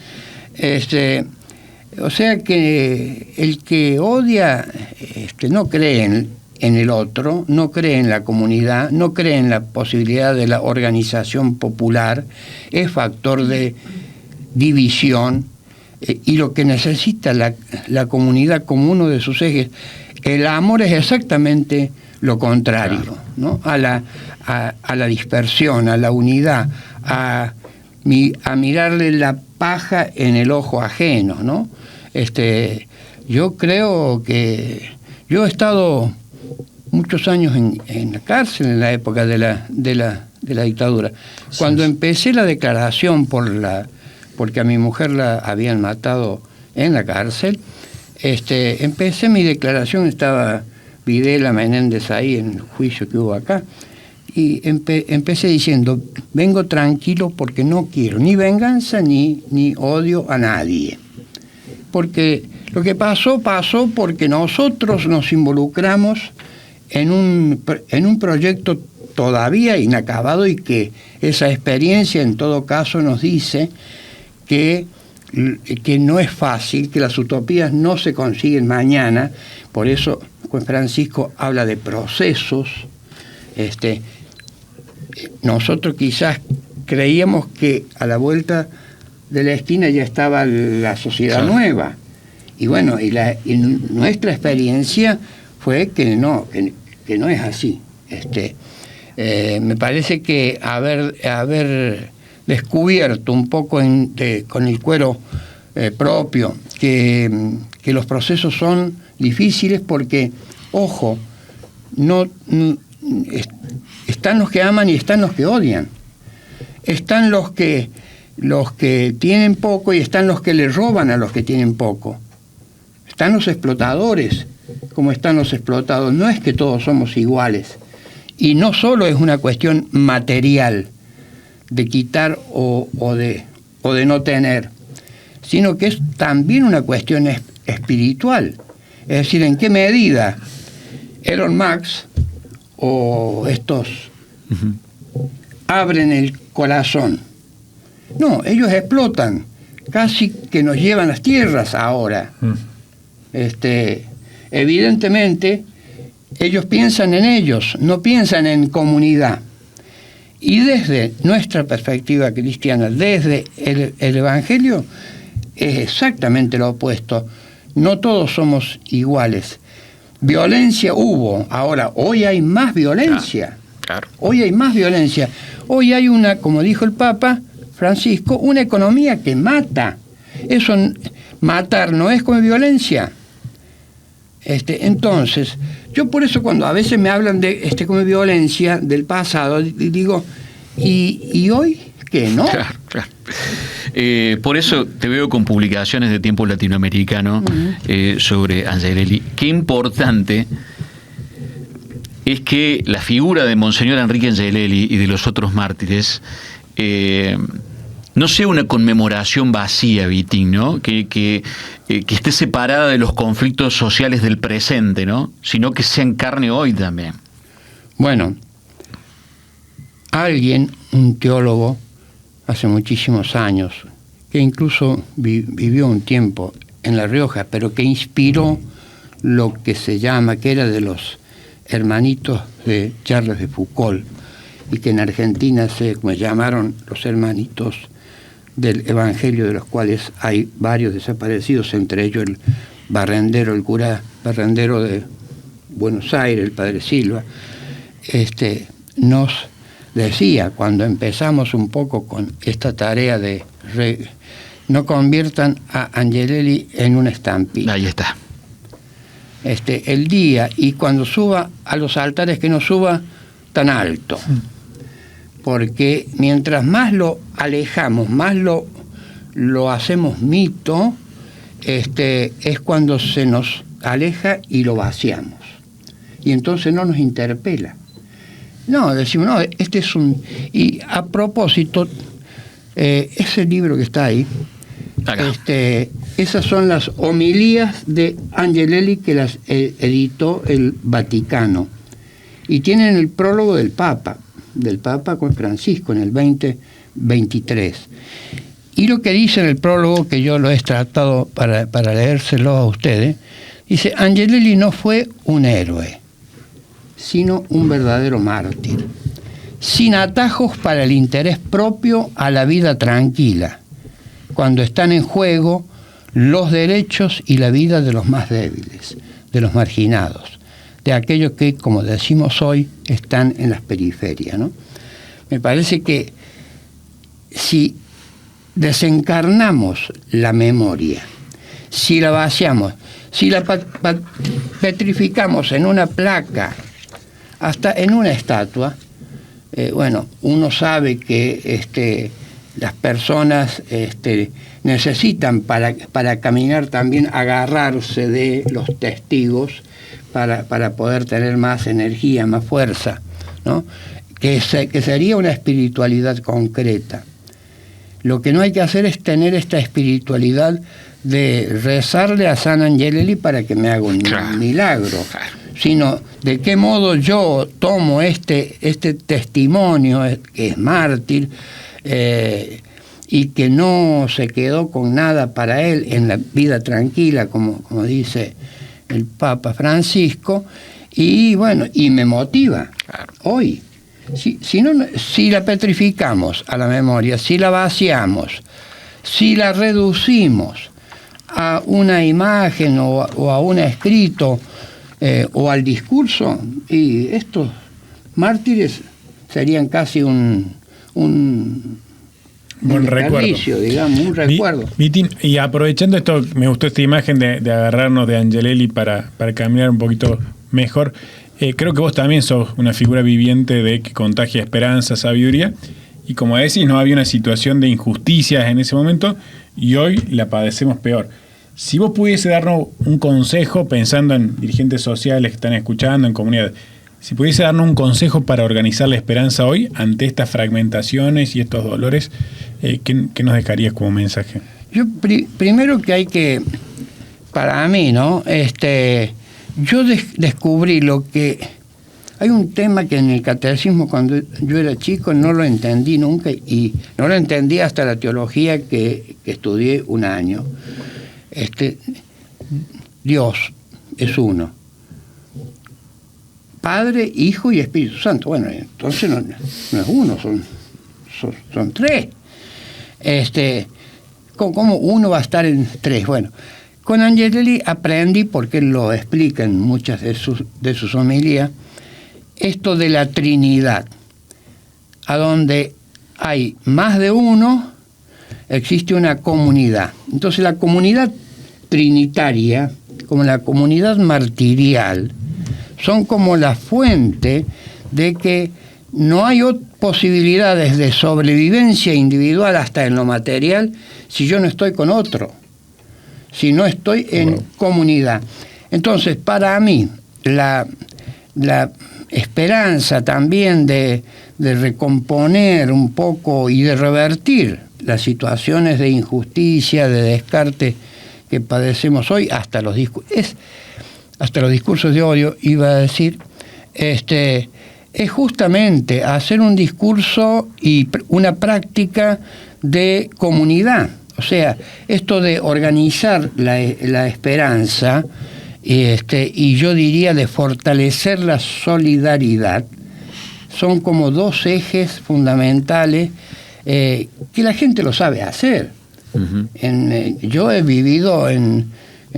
[SPEAKER 9] O sea que el que odia no cree en el otro, no cree en la comunidad, no cree en la posibilidad de la organización popular, es factor de división, y lo que necesita la comunidad como uno de sus ejes, el amor, es exactamente lo contrario, claro, ¿no? A la dispersión, a la unidad, a mirarle la paja en el ojo ajeno, ¿no? Yo creo que yo he estado muchos años en la cárcel en la época de la dictadura. Cuando empecé la declaración porque a mi mujer la habían matado en la cárcel, empecé mi declaración, estaba Videla Menéndez ahí en el juicio que hubo acá, y empecé diciendo: vengo tranquilo porque no quiero ni venganza ni odio a nadie. Porque lo que pasó porque nosotros nos involucramos en un proyecto todavía inacabado, y que esa experiencia en todo caso nos dice que no es fácil, que las utopías no se consiguen mañana. Por eso Juan Francisco habla de procesos. Nosotros quizás creíamos que a la vuelta de la esquina ya estaba la sociedad nueva. Y bueno, y nuestra experiencia fue que no es así. Me parece que haber descubierto un poco con el cuero propio que los procesos son difíciles porque, ojo, están los que aman y están los que odian. Están los que tienen poco y están los que le roban a los que tienen poco. Están los explotadores como están los explotados. No es que todos somos iguales. Y no solo es una cuestión material de quitar o de no tener, sino que es también una cuestión espiritual. Es decir, en qué medida Elon Musk o estos abren el corazón. No, ellos explotan, casi que nos llevan las tierras ahora. Evidentemente, ellos piensan en ellos, no piensan en comunidad. Y desde nuestra perspectiva cristiana, desde el Evangelio, es exactamente lo opuesto. No todos somos iguales. Violencia hubo, ahora hoy hay más violencia.
[SPEAKER 2] Claro.
[SPEAKER 9] Hoy hay más violencia. Hoy hay como dijo el Papa Francisco, una economía que mata. Eso, matar no es como violencia. Entonces, yo por eso cuando a veces me hablan de como violencia del pasado, digo, ¿y hoy qué no?
[SPEAKER 2] Claro, claro. Por eso te veo con publicaciones de Tiempo Latinoamericano sobre Angelelli. Qué importante es que la figura de Monseñor Enrique Angelelli y de los otros mártires no sea una conmemoración vacía, Vitín, ¿no? Que esté separada de los conflictos sociales del presente, ¿no? Sino que sea en carne hoy también.
[SPEAKER 9] Bueno, un teólogo, hace muchísimos años, que incluso vivió un tiempo en La Rioja, pero que inspiró lo que se llama, que era de los hermanitos de Charles de Foucault, y que en Argentina se llamaron los hermanitos del Evangelio, de los cuales hay varios desaparecidos, entre ellos el cura Barrendero de Buenos Aires, el padre Silva. Nos decía, cuando empezamos un poco con esta tarea de no conviertan a Angelelli en una estampita.
[SPEAKER 2] Ahí está.
[SPEAKER 9] El día, y cuando suba a los altares, que no suba tan alto. Porque mientras más lo alejamos, más lo hacemos mito, es cuando se nos aleja y lo vaciamos. Y entonces no nos interpela. No, decimos, no, es un... Y a propósito, ese libro que está ahí, esas son las homilías de Angelelli que las editó el Vaticano. Y tienen el prólogo del Papa con Francisco en el 2023. Y lo que dice en el prólogo, que yo lo he tratado para leérselo a ustedes, dice: Angelelli no fue un héroe, sino un verdadero mártir, sin atajos para el interés propio a la vida tranquila, cuando están en juego los derechos y la vida de los más débiles, de los marginados, de aquellos que, como decimos hoy, están en las periferias, ¿no? Me parece que si desencarnamos la memoria, si la vaciamos, si la petrificamos en una placa, hasta en una estatua, uno sabe que las personas necesitan para caminar también agarrarse de los testigos para poder tener más energía, más fuerza, ¿no? Que sería una espiritualidad concreta. Lo que no hay que hacer es tener esta espiritualidad de rezarle a San Angelelli para que me haga un milagro, sino de qué modo yo tomo este testimonio, que es mártir, y que no se quedó con nada para él en la vida tranquila, como dice el Papa Francisco, y me motiva hoy. Si la petrificamos a la memoria, si la vaciamos, si la reducimos a una imagen o a un escrito o al discurso, y estos mártires serían casi un
[SPEAKER 3] recuerdo,
[SPEAKER 9] digamos, un recuerdo.
[SPEAKER 3] Vitín, y aprovechando esto, me gustó esta imagen de agarrarnos de Angelelli para caminar un poquito mejor. Creo que vos también sos una figura viviente de que contagia esperanza, sabiduría, y como decís, no había una situación de injusticias en ese momento y hoy la padecemos peor. Si vos pudiese darnos un consejo, pensando en dirigentes sociales que están escuchando, en comunidades, si pudiese darnos un consejo para organizar la esperanza hoy ante estas fragmentaciones y estos dolores, ¿qué nos dejarías como mensaje?
[SPEAKER 9] Yo primero que hay que, para mí, ¿no? Yo descubrí lo que... Hay un tema que en el catecismo cuando yo era chico no lo entendí nunca y no lo entendí hasta la teología que estudié un año. Dios es uno. Padre, Hijo y Espíritu Santo. Bueno, entonces no es uno, son tres. ¿Cómo uno va a estar en tres? Bueno, con Angelelli aprendí, porque él lo explica en muchas de sus homilías, esto de la Trinidad, a donde hay más de uno, existe una comunidad. Entonces la comunidad trinitaria, como la comunidad martirial, son como la fuente de que no hay posibilidades de sobrevivencia individual hasta en lo material si yo no estoy con otro, si no estoy en comunidad. Entonces, para mí, la esperanza también de recomponer un poco y de revertir las situaciones de injusticia, de descarte que padecemos hoy, hasta los discursos de odio, iba a decir, es justamente hacer un discurso y una práctica de comunidad. O sea, esto de organizar la esperanza, y yo diría de fortalecer la solidaridad, son como dos ejes fundamentales que la gente lo sabe hacer. Uh-huh. Yo he vivido en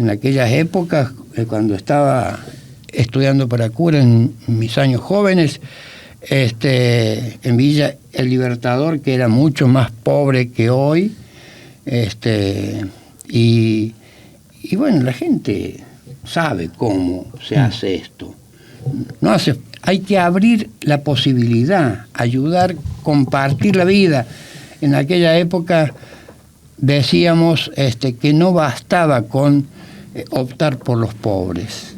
[SPEAKER 9] aquellas épocas, cuando estaba estudiando para cura en mis años jóvenes, en Villa El Libertador, que era mucho más pobre que hoy, y bueno, la gente sabe cómo se hace esto. Hay que abrir la posibilidad, ayudar, compartir la vida. En aquella época decíamos que no bastaba con optar por los pobres.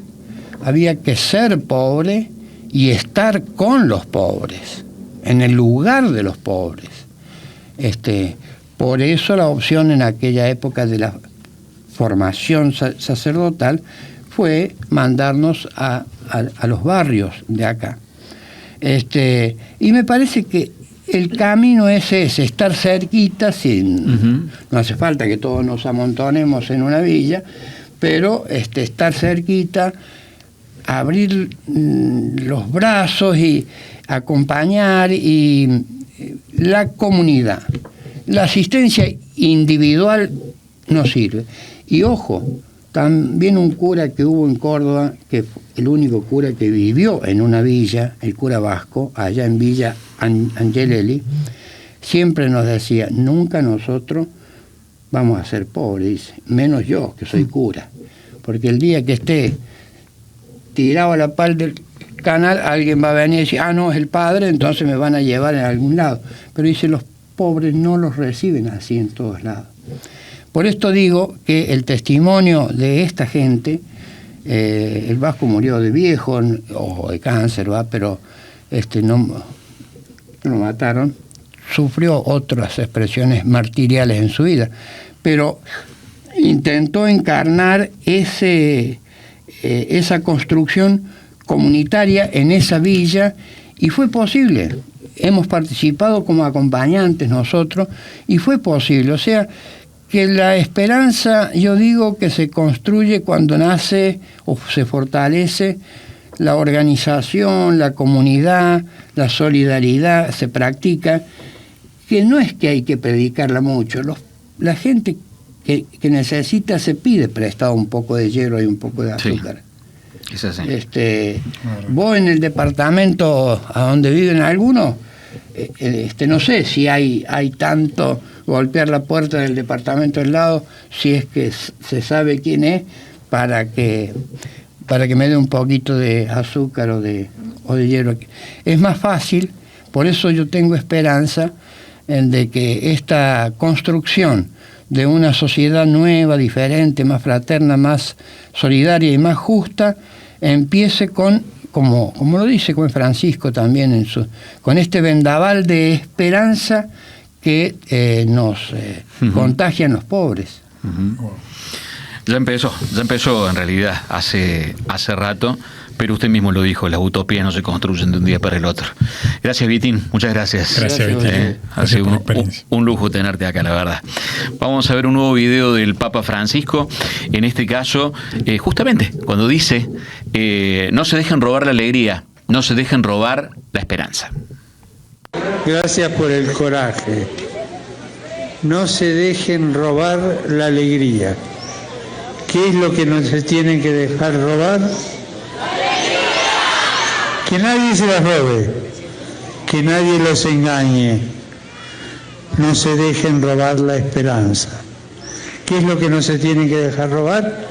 [SPEAKER 9] Había que ser pobre y estar con los pobres, en el lugar de los pobres. Por eso la opción en aquella época de la formación sacerdotal fue mandarnos a los barrios de acá. Y me parece que el camino es ese, estar cerquita, no hace falta que todos nos amontonemos en una villa, pero estar cerquita, abrir los brazos y acompañar, y la comunidad. La asistencia individual no sirve. Y ojo, también un cura que hubo en Córdoba, que fue el único cura que vivió en una villa, el cura Vasco, allá en Villa Angelelli, siempre nos decía, nunca nosotros vamos a ser pobres, dice, menos yo, que soy cura, porque el día que esté tirado a la pal del canal, alguien va a venir y decir, no, es el padre, entonces me van a llevar en algún lado. Pero dice, los pobres no los reciben así en todos lados. Por esto digo que el testimonio de esta gente, el Vasco murió de viejo o de cáncer, pero no lo mataron, sufrió otras expresiones martiriales en su vida, pero intentó encarnar esa construcción comunitaria en esa villa, y fue posible. Hemos participado como acompañantes nosotros y fue posible. O sea, que la esperanza, yo digo que se construye cuando nace o se fortalece la organización, la comunidad, la solidaridad se practica, que no es que hay que predicarla mucho. La gente que necesita se pide prestado un poco de hielo y un poco de azúcar.
[SPEAKER 2] Sí, es así.
[SPEAKER 9] Vos en el departamento a donde viven algunos, no sé si hay tanto golpear la puerta del departamento al lado, si es que se sabe quién es, para que me dé un poquito de azúcar o de hielo. Es más fácil, por eso yo tengo esperanza en de que esta construcción de una sociedad nueva, diferente, más fraterna, más solidaria y más justa, empiece con, como lo dice con Francisco también, con este vendaval de esperanza que nos contagian los pobres.
[SPEAKER 2] Ya empezó en realidad hace rato, pero usted mismo lo dijo, las utopías no se construyen de un día para el otro. Gracias, Vitín, muchas gracias.
[SPEAKER 3] Gracias, Vitín.
[SPEAKER 2] Ha sido un lujo tenerte acá, la verdad. Vamos a ver un nuevo video del Papa Francisco, en este caso, justamente cuando dice, no se dejen robar la alegría, no se dejen robar la esperanza.
[SPEAKER 5] Gracias por el coraje. No se dejen robar la alegría. ¿Qué es lo que no se tiene que dejar robar? Que nadie se las robe, que nadie los engañe. No se dejen robar la esperanza. ¿Qué es lo que no se tiene que dejar robar?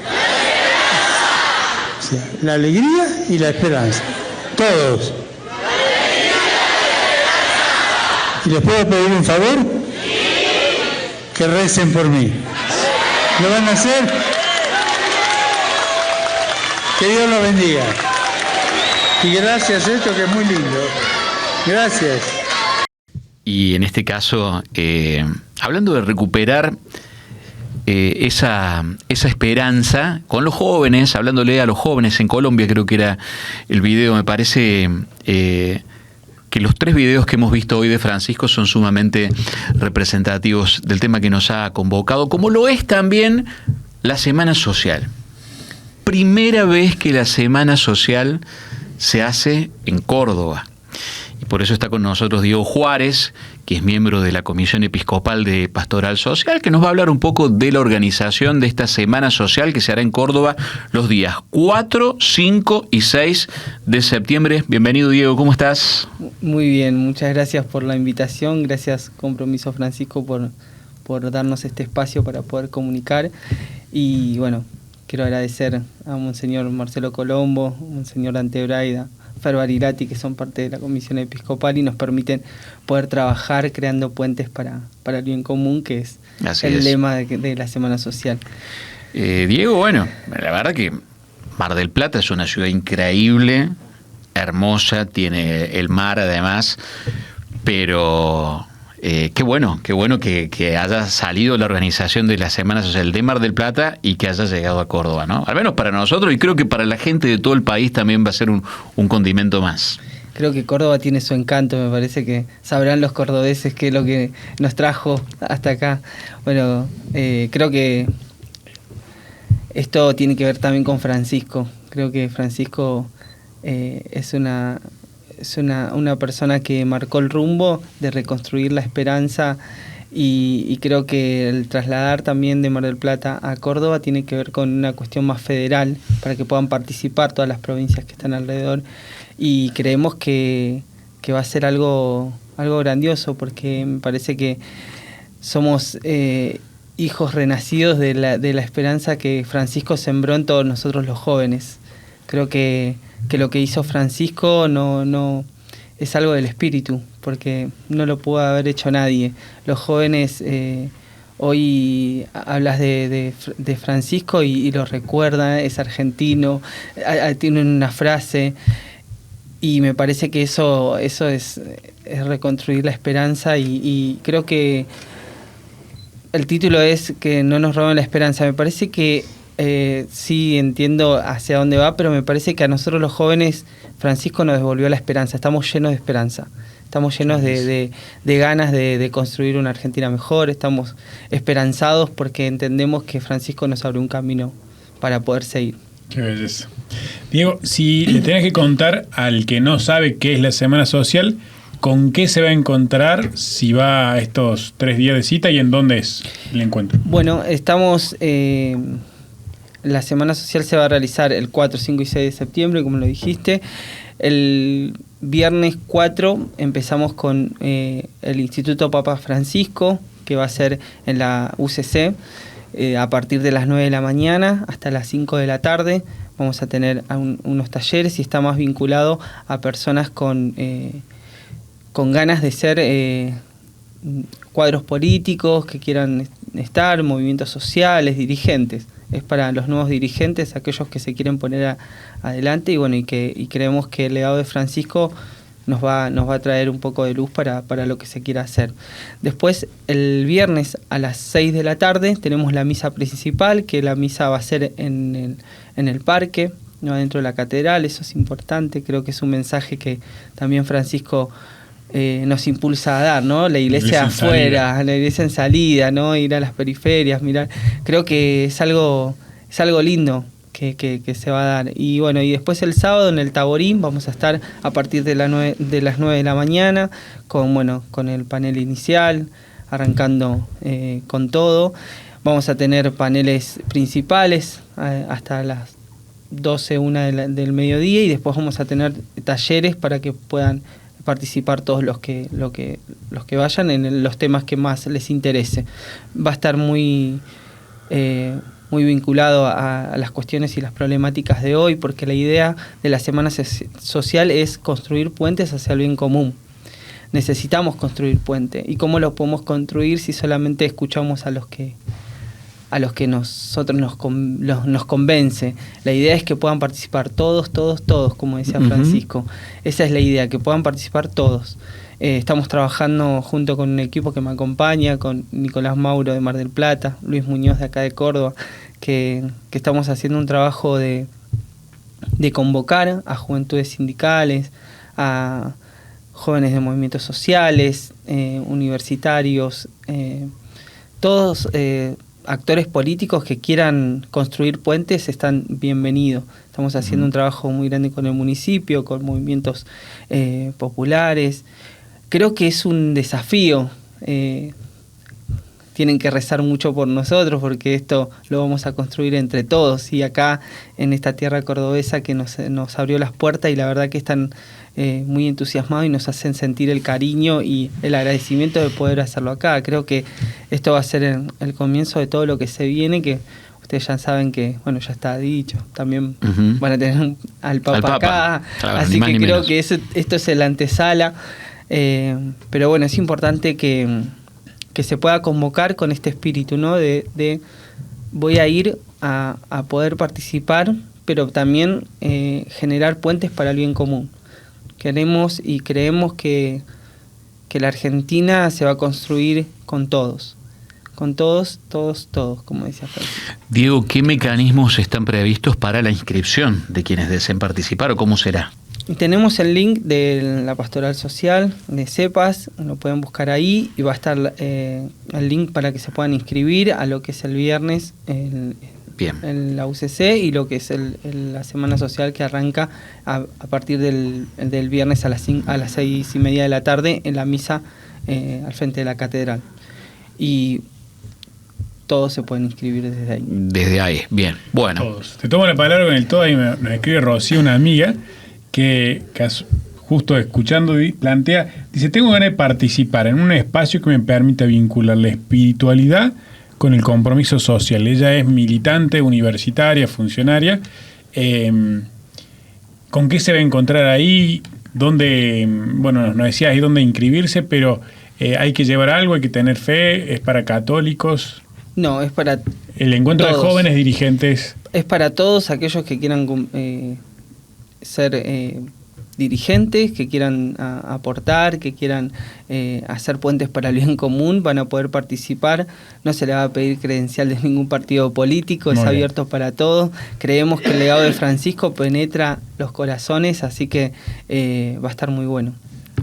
[SPEAKER 5] O sea, la alegría y la esperanza. Todos. ¿Y les puedo pedir un favor? Que recen por mí. ¿Lo van a hacer? Que Dios los bendiga. Y gracias, esto que es muy lindo. Gracias.
[SPEAKER 2] Y en este caso, hablando de recuperar esa esperanza con los jóvenes, hablándole a los jóvenes en Colombia, creo que era el video, me parece que los 3 videos que hemos visto hoy de Francisco son sumamente representativos del tema que nos ha convocado, como lo es también la Semana Social. Primera vez que la Semana Social se hace en Córdoba. Y por eso está con nosotros Diego Juárez, que es miembro de la Comisión Episcopal de Pastoral Social, que nos va a hablar un poco de la organización de esta Semana Social que se hará en Córdoba los días 4, 5 y 6 de septiembre. Bienvenido, Diego, ¿cómo estás?
[SPEAKER 10] Muy bien, muchas gracias por la invitación. Gracias, Compromiso Francisco, por darnos este espacio para poder comunicar. Y bueno, quiero agradecer a Monseñor Marcelo Colombo, Monseñor Dante Braida, Fer Barilati, que son parte de la Comisión Episcopal y nos permiten poder trabajar creando puentes para el bien común, que es el lema de la Semana Social.
[SPEAKER 2] Diego, bueno, la verdad que Mar del Plata es una ciudad increíble, hermosa, tiene el mar además, pero qué bueno que haya salido la organización de la Semana Social de Mar del Plata y que haya llegado a Córdoba, ¿no? Al menos para nosotros, y creo que para la gente de todo el país también va a ser un condimento más.
[SPEAKER 10] Creo que Córdoba tiene su encanto, me parece que sabrán los cordobeses qué es lo que nos trajo hasta acá. Bueno, creo que esto tiene que ver también con Francisco. Creo que Francisco es una persona que marcó el rumbo de reconstruir la esperanza y creo que el trasladar también de Mar del Plata a Córdoba tiene que ver con una cuestión más federal para que puedan participar todas las provincias que están alrededor y creemos que va a ser algo grandioso porque me parece que somos hijos renacidos de la esperanza que Francisco sembró en todos nosotros los jóvenes. Creo que lo que hizo Francisco no es algo del espíritu, porque no lo pudo haber hecho nadie. Los jóvenes, hoy hablas de Francisco y lo recuerdan, es argentino, tiene una frase, y me parece que eso es reconstruir la esperanza, y creo que el título es que no nos roben la esperanza. Me parece que sí entiendo hacia dónde va, pero me parece que a nosotros los jóvenes Francisco nos devolvió la esperanza. Estamos llenos de esperanza, estamos llenos de ganas de construir una Argentina mejor, estamos esperanzados porque entendemos que Francisco nos abre un camino para poder seguir.
[SPEAKER 3] Qué belleza. Diego, si le tenés que contar al que no sabe qué es la Semana Social, ¿con qué se va a encontrar si va a estos 3 días de cita y en dónde es el encuentro?
[SPEAKER 10] Bueno, estamos... la Semana Social se va a realizar el 4, 5 y 6 de septiembre, como lo dijiste. El viernes 4 empezamos con el Instituto Papa Francisco, que va a ser en la UCC, a partir de las 9 de la mañana hasta las 5 de la tarde. Vamos a tener unos talleres y está más vinculado a personas con ganas de ser cuadros políticos, que quieran estar, movimientos sociales, dirigentes. Es para los nuevos dirigentes, aquellos que se quieren poner adelante, y bueno, y creemos que el legado de Francisco nos va a traer un poco de luz para lo que se quiera hacer. Después, el viernes a las 6 de la tarde tenemos la misa principal, que la misa va a ser en el parque, no dentro de la catedral. Eso es importante, creo que es un mensaje que también Francisco nos impulsa a dar, ¿no? La iglesia afuera, la iglesia en salida, ¿no? Ir a las periferias, mirar. Creo que es algo lindo que se va a dar. Y bueno, y después el sábado en el Taborín vamos a estar a partir de las 9 de la mañana con el panel inicial, arrancando con todo. Vamos a tener paneles principales hasta las 12, 1 del mediodía, y después vamos a tener talleres para que puedan participar todos los que vayan en los temas que más les interese. Va a estar muy vinculado a las cuestiones y las problemáticas de hoy, porque la idea de la Semana Social es construir puentes hacia el bien común. Necesitamos construir puentes. ¿Y cómo lo podemos construir si solamente escuchamos a los que nosotros nos convence? La idea es que puedan participar todos, como decía Francisco. Esa es la idea, que puedan participar todos. Estamos trabajando junto con un equipo que me acompaña, con Nicolás Mauro de Mar del Plata, Luis Muñoz de acá de Córdoba, que estamos haciendo un trabajo de convocar a juventudes sindicales, a jóvenes de movimientos sociales, universitarios, todos actores políticos que quieran construir puentes están bienvenidos. Estamos haciendo un trabajo muy grande con el municipio, con movimientos populares. Creo que es un desafío. Tienen que rezar mucho por nosotros, porque esto lo vamos a construir entre todos. Y acá, en esta tierra cordobesa que nos abrió las puertas, y la verdad que están muy entusiasmados y nos hacen sentir el cariño y el agradecimiento de poder hacerlo acá. Creo que esto va a ser el comienzo de todo lo que se viene, que ustedes ya saben que, bueno, ya está dicho, también van a tener al Papa acá, claro, así que creo que esto es el antesala, pero bueno, es importante que se pueda convocar con este espíritu, ¿no? De voy a ir a poder participar, pero también generar puentes para el bien común. Queremos y creemos que la Argentina se va a construir con todos, como decía Francisco.
[SPEAKER 2] Diego, ¿qué mecanismos están previstos para la inscripción de quienes deseen participar, o cómo será?
[SPEAKER 10] Tenemos el link de la Pastoral Social de CEPAS, lo pueden buscar ahí, y va a estar el link para que se puedan inscribir a lo que es el viernes en la UCC, y lo que es la Semana Social, que arranca a partir del viernes a las 6:30 de la tarde en la misa al frente de la catedral. Y todos se pueden inscribir desde ahí.
[SPEAKER 2] Desde ahí, bien. Bueno.
[SPEAKER 3] Todos. Te tomo la palabra con el todo, y me escribe Rocío, una amiga, que justo escuchando plantea, dice: tengo ganas de participar en un espacio que me permita vincular la espiritualidad con el compromiso social. Ella es militante, universitaria, funcionaria. ¿Con qué se va a encontrar ahí? ¿Dónde? Bueno, nos decías ahí dónde inscribirse, pero hay que llevar algo, hay que tener fe, ¿es para católicos?
[SPEAKER 10] No, es para
[SPEAKER 3] el encuentro todos. De jóvenes dirigentes.
[SPEAKER 10] Es para todos aquellos que quieran ser dirigentes, que quieran aportar, que quieran hacer puentes para el bien común, van a poder participar. No se le va a pedir credencial de ningún partido político, es abierto para todos. Creemos que el legado de Francisco penetra los corazones, así que va a estar muy bueno.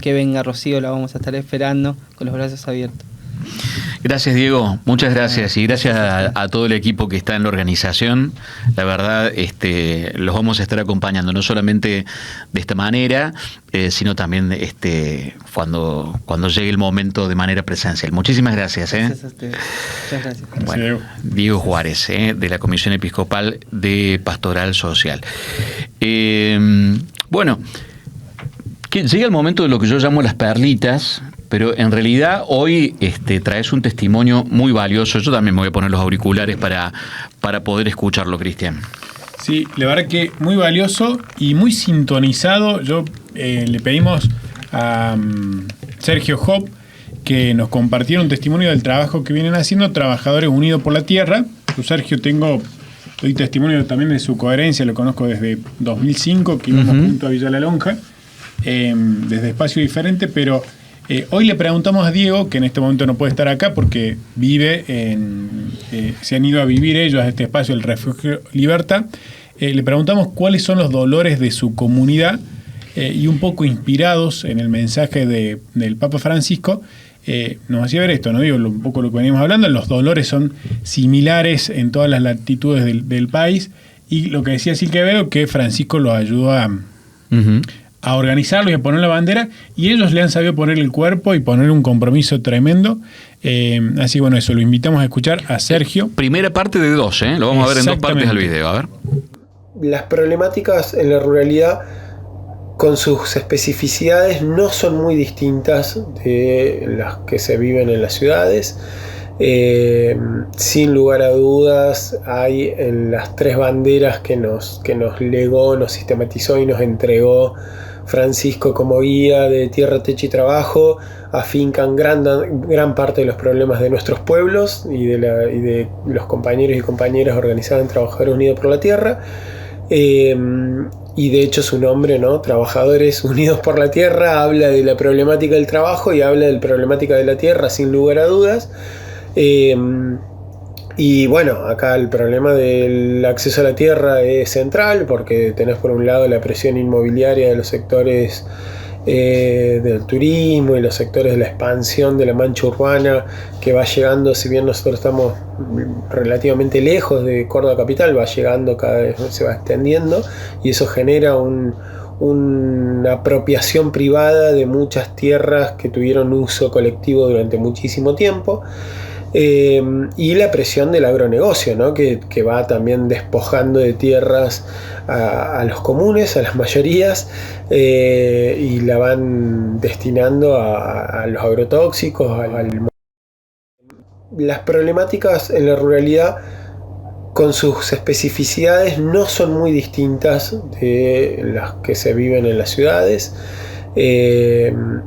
[SPEAKER 10] Que venga Rocío, la vamos a estar esperando con los brazos abiertos.
[SPEAKER 2] Gracias, Diego. Muchas gracias. Y gracias a todo el equipo que está en la organización. La verdad, los vamos a estar acompañando, no solamente de esta manera, sino también cuando llegue el momento de manera presencial. Muchísimas gracias.
[SPEAKER 10] Gracias a ustedes. Muchas gracias.
[SPEAKER 2] Bueno, Diego Juárez, de la Comisión Episcopal de Pastoral Social. Bueno, que llega el momento de lo que yo llamo las perlitas, pero en realidad hoy traes un testimonio muy valioso. Yo también me voy a poner los auriculares para poder escucharlo, Cristian.
[SPEAKER 3] Sí, la verdad que muy valioso y muy sintonizado. Yo le pedimos a Sergio Job que nos compartiera un testimonio del trabajo que vienen haciendo Trabajadores Unidos por la Tierra. Yo, Sergio, doy testimonio también de su coherencia, lo conozco desde 2005, que íbamos junto a Villa La Lonja, desde espacio diferente, pero hoy le preguntamos a Diego, que en este momento no puede estar acá porque se han ido a vivir ellos a este espacio, el Refugio Libertad. Le preguntamos cuáles son los dolores de su comunidad y un poco inspirados en el mensaje del Papa Francisco, nos hacía ver esto, ¿no? Digo, un poco lo que veníamos hablando, los dolores son similares en todas las latitudes del país, y lo que decía Silvia Quevedo, que Francisco los ayudó a organizarlos y a poner la bandera, y ellos le han sabido poner el cuerpo y poner un compromiso tremendo. Así bueno, eso, lo invitamos a escuchar a Sergio.
[SPEAKER 2] Primera parte de 2, lo vamos a ver en 2 partes al video, a ver.
[SPEAKER 11] Las problemáticas en la ruralidad, con sus especificidades, no son muy distintas de las que se viven en las ciudades. Sin lugar a dudas, hay en las 3 banderas que nos legó, nos sistematizó y nos entregó Francisco como guía de tierra, techo y trabajo, afincan gran parte de los problemas de nuestros pueblos y de los compañeros y compañeras organizados en Trabajadores Unidos por la Tierra. Y de hecho su nombre, ¿no? Trabajadores Unidos por la Tierra, habla de la problemática del trabajo y habla de la problemática de la tierra, sin lugar a dudas. Y bueno, acá el problema del acceso a la tierra es central, porque tenés por un lado la presión inmobiliaria de los sectores del turismo y los sectores de la expansión de la mancha urbana que va llegando, si bien nosotros estamos relativamente lejos de Córdoba capital, va llegando cada vez, se va extendiendo, y eso genera una apropiación privada de muchas tierras que tuvieron uso colectivo durante muchísimo tiempo. Y la presión del agronegocio, ¿no? que va también despojando de tierras a los comunes, a las mayorías, y la van destinando a los agrotóxicos. Las problemáticas en la ruralidad, con sus especificidades, no son muy distintas de las que se viven en las ciudades.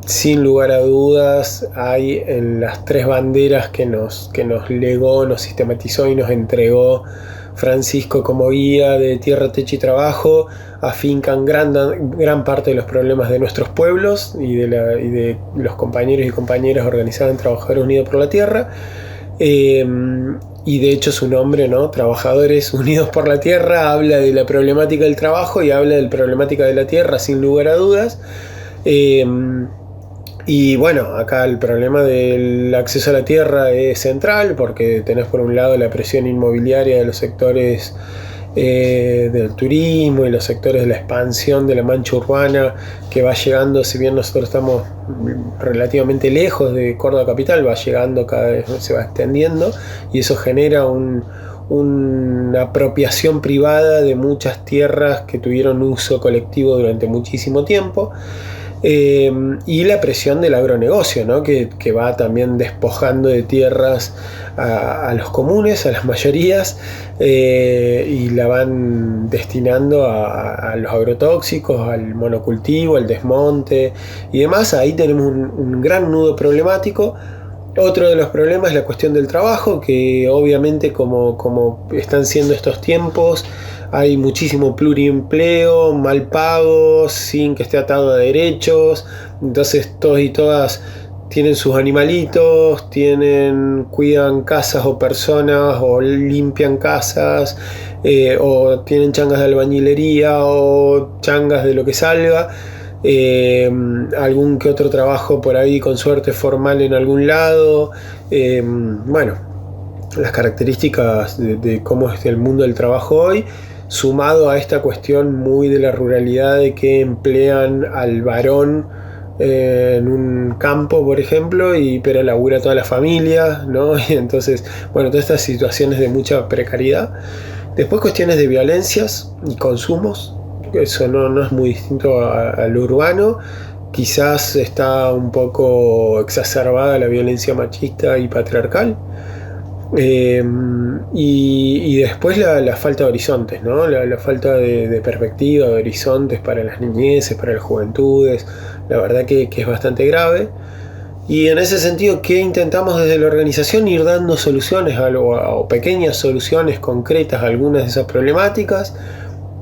[SPEAKER 11] Sin lugar a dudas, hay en las 3 banderas que nos legó, nos sistematizó y nos entregó Francisco como guía de tierra, techo y trabajo, afincan gran parte de los problemas de nuestros pueblos y de los compañeros y compañeras organizados en Trabajadores Unidos por la Tierra. Y de hecho su nombre, ¿no? Trabajadores Unidos por la Tierra, habla de la problemática del trabajo y habla de la problemática de la tierra, sin lugar a dudas. Y bueno, acá el problema del acceso a la tierra es central, porque tenés por un lado la presión inmobiliaria de los sectores del turismo y los sectores de la expansión de la mancha urbana que va llegando, si bien nosotros estamos relativamente lejos de Córdoba capital, va llegando cada vez, se va extendiendo, y eso genera una apropiación privada de muchas tierras que tuvieron uso colectivo durante muchísimo tiempo. Y la presión del agronegocio, ¿no? que va también despojando de tierras a los comunes, a las mayorías, y la van destinando a los agrotóxicos, al monocultivo, al desmonte y demás. Ahí tenemos un gran nudo problemático. Otro de los problemas es la cuestión del trabajo, que obviamente como están siendo estos tiempos, hay muchísimo pluriempleo, mal pago, sin que esté atado a derechos. Entonces todos y todas tienen sus animalitos, cuidan casas o personas, o limpian casas, o tienen changas de albañilería o changas de lo que salga. algún que otro trabajo por ahí con suerte formal en algún lado, bueno, las características de cómo es el mundo del trabajo hoy, sumado a esta cuestión muy de la ruralidad de que emplean al varón en un campo, por ejemplo, pero labura toda la familia, ¿no? Y entonces, bueno, todas estas situaciones de mucha precariedad. Después cuestiones de violencias y consumos, eso no es muy distinto a lo urbano. Quizás está un poco exacerbada la violencia machista y patriarcal. Y después la falta de horizontes, ¿no? La falta de perspectiva, de horizontes para las niñeces, para las juventudes, la verdad que es bastante grave. Y en ese sentido, ¿qué intentamos desde la organización? Ir dando soluciones o pequeñas soluciones concretas a algunas de esas problemáticas.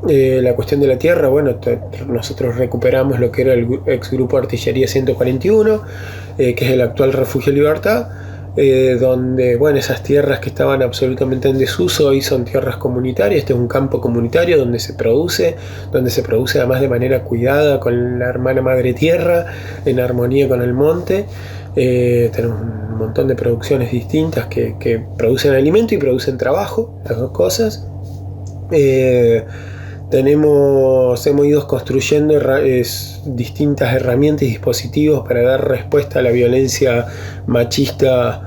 [SPEAKER 11] La cuestión de la tierra, bueno, nosotros recuperamos lo que era el ex grupo Artillería 141, que es el actual Refugio Libertad, donde, bueno, esas tierras que estaban absolutamente en desuso hoy son tierras comunitarias. Este es un campo comunitario donde se produce además de manera cuidada con la hermana madre tierra, en armonía con el monte. Tenemos un montón de producciones distintas que producen alimento y producen trabajo, las dos cosas. Hemos ido construyendo distintas herramientas y dispositivos para dar respuesta a la violencia machista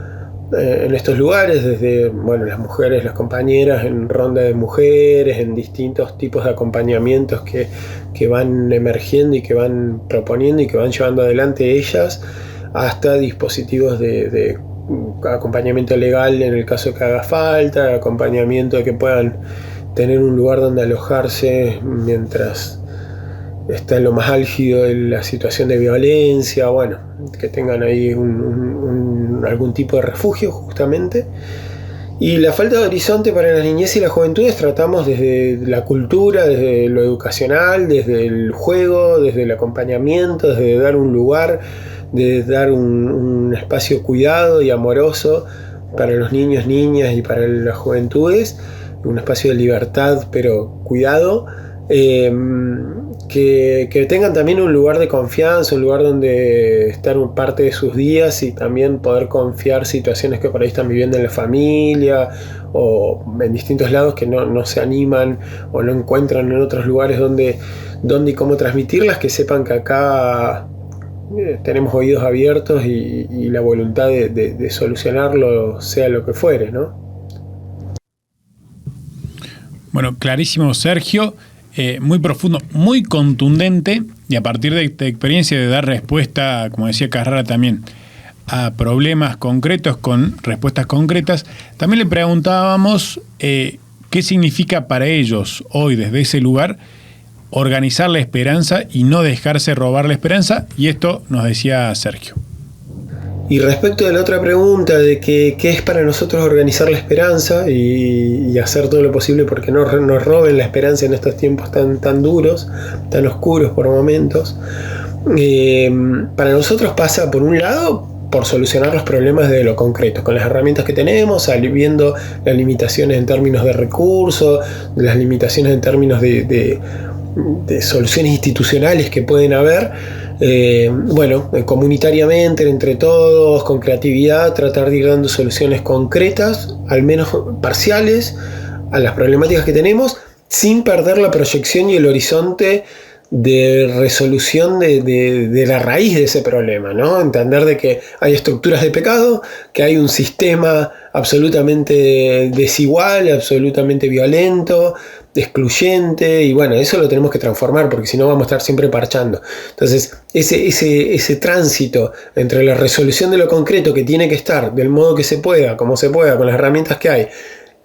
[SPEAKER 11] en estos lugares, desde, bueno, las mujeres, las compañeras en ronda de mujeres, en distintos tipos de acompañamientos que van emergiendo y que van proponiendo y que van llevando adelante ellas, hasta dispositivos de acompañamiento legal en el caso que haga falta, acompañamiento de que puedan tener un lugar donde alojarse mientras está en lo más álgido de la situación de violencia, bueno, que tengan ahí algún tipo de refugio justamente. Y la falta de horizonte para las niñez y las juventudes tratamos desde la cultura, desde lo educacional, desde el juego, desde el acompañamiento, desde dar un lugar, de dar un espacio cuidado y amoroso para los niños, niñas y para las juventudes, un espacio de libertad pero cuidado, que tengan también un lugar de confianza, un lugar donde estar parte de sus días y también poder confiar situaciones que por ahí están viviendo en la familia o en distintos lados que no se animan o no encuentran en otros lugares donde y cómo transmitirlas, que sepan que acá tenemos oídos abiertos y la voluntad de solucionarlo, sea lo que fuere, ¿no?
[SPEAKER 3] Bueno, clarísimo, Sergio, muy profundo, muy contundente, y a partir de esta experiencia de dar respuesta, como decía Carrara también, a problemas concretos con respuestas concretas, también le preguntábamos qué significa para ellos hoy desde ese lugar organizar la esperanza y no dejarse robar la esperanza, y esto nos decía Sergio.
[SPEAKER 11] Y respecto de la otra pregunta de qué es para nosotros organizar la esperanza y hacer todo lo posible porque no nos roben la esperanza en estos tiempos tan duros, tan oscuros por momentos, para nosotros pasa por un lado por solucionar los problemas de lo concreto, con las herramientas que tenemos, viendo las limitaciones en términos de recursos, las limitaciones en términos de soluciones institucionales que pueden haber. Comunitariamente, entre todos, con creatividad, tratar de ir dando soluciones concretas, al menos parciales, a las problemáticas que tenemos, sin perder la proyección y el horizonte de resolución de la raíz de ese problema, ¿no? Entender de que hay estructuras de pecado, que hay un sistema absolutamente desigual, absolutamente violento, excluyente, y bueno, eso lo tenemos que transformar porque si no vamos a estar siempre parchando. Entonces, ese tránsito entre la resolución de lo concreto que tiene que estar del modo que se pueda, como se pueda, con las herramientas que hay,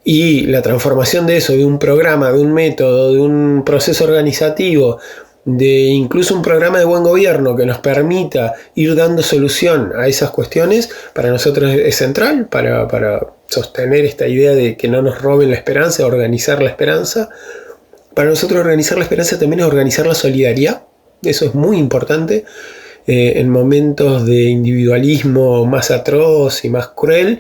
[SPEAKER 11] y la transformación de eso, de un programa, de un método, de un proceso organizativo, de incluso un programa de buen gobierno que nos permita ir dando solución a esas cuestiones, para nosotros es central para sostener esta idea de que no nos roben la esperanza, organizar la esperanza. Para nosotros organizar la esperanza también es organizar la solidaridad, eso es muy importante. En momentos de individualismo más atroz y más cruel,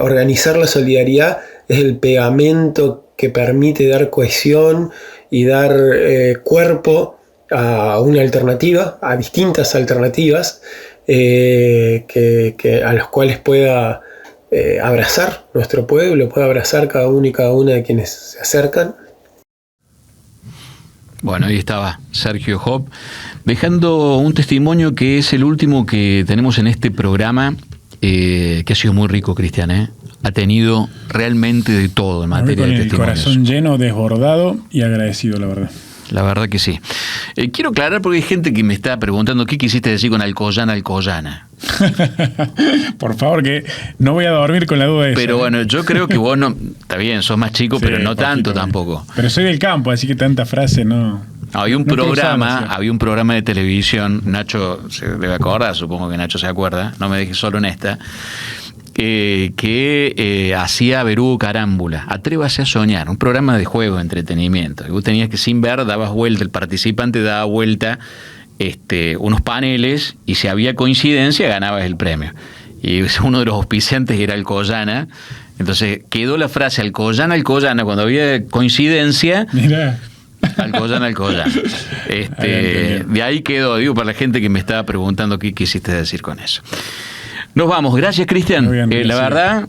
[SPEAKER 11] organizar la solidaridad es el pegamento que permite dar cohesión y dar cuerpo a una alternativa, a distintas alternativas a las cuales pueda abrazar nuestro pueblo, pueda abrazar cada uno y cada una de quienes se acercan.
[SPEAKER 2] Bueno, ahí estaba Sergio Hop, dejando un testimonio que es el último que tenemos en este programa, que ha sido muy rico, Cristian, ha tenido realmente de todo en materia de testimonios.
[SPEAKER 3] El corazón lleno, desbordado y agradecido, la verdad.
[SPEAKER 2] La verdad que sí. Quiero aclarar porque hay gente que me está preguntando qué quisiste decir con Alcoyana.
[SPEAKER 3] Por favor, que no voy a dormir con la duda de eso.
[SPEAKER 2] Pero bueno, yo creo que vos no... Está bien, sos más chico, sí, pero no tanto tampoco.
[SPEAKER 3] Pero soy del campo, así que tanta frase no...
[SPEAKER 2] Había un programa de televisión, Nacho se debe acordar, supongo que Nacho se acuerda, no me dejes solo en esta, que hacía Verú Carámbula, Atrévase a soñar, un programa de juego, de entretenimiento. Y vos tenías que, sin ver, dabas vuelta, el participante daba vuelta unos paneles, y si había coincidencia ganabas el premio. Y uno de los auspiciantes era Alcoyana, entonces quedó la frase Alcoyana, cuando había coincidencia...
[SPEAKER 3] Mirá.
[SPEAKER 2] Alcoyana. De ahí quedó, digo, para la gente que me estaba preguntando qué quisiste decir con eso. Nos vamos. Gracias, Cristian. La verdad,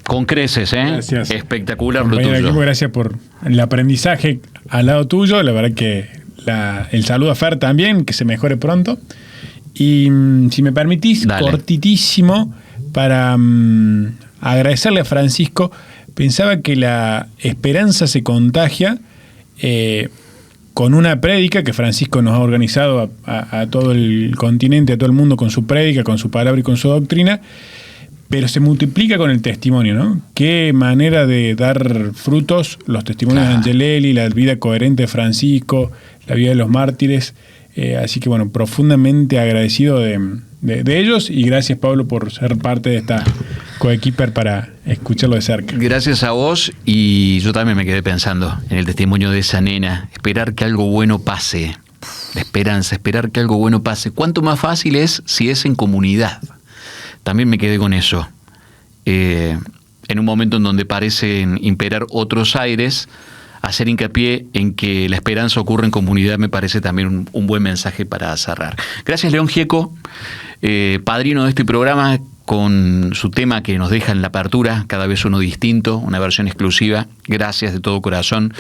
[SPEAKER 2] con creces,
[SPEAKER 3] Gracias.
[SPEAKER 2] Espectacular lo tuyo.
[SPEAKER 3] Equipo, gracias por el aprendizaje al lado tuyo. La verdad que el saludo a Fer también, que se mejore pronto. Y si me permitís, dale. Cortitísimo, para agradecerle a Francisco. Pensaba que la esperanza se contagia con una prédica que Francisco nos ha organizado a todo el continente, a todo el mundo, con su prédica, con su palabra y con su doctrina, pero se multiplica con el testimonio, ¿no? Qué manera de dar frutos los testimonios de Angelelli, la vida coherente de Francisco, la vida de los mártires. Así que bueno, profundamente agradecido de ellos, y gracias, Pablo, por ser parte de esta coequiper para escucharlo de cerca.
[SPEAKER 2] Gracias a vos, y yo también me quedé pensando en el testimonio de esa nena, esperar que algo bueno pase, la esperanza, esperar que algo bueno pase. ¿Cuánto más fácil es si es en comunidad? También me quedé con eso. En un momento en donde parecen imperar otros aires, hacer hincapié en que la esperanza ocurre en comunidad me parece también un buen mensaje para cerrar. Gracias, León Gieco, padrino de este programa, con su tema que nos deja en la apertura, cada vez uno distinto, una versión exclusiva. Gracias de todo corazón.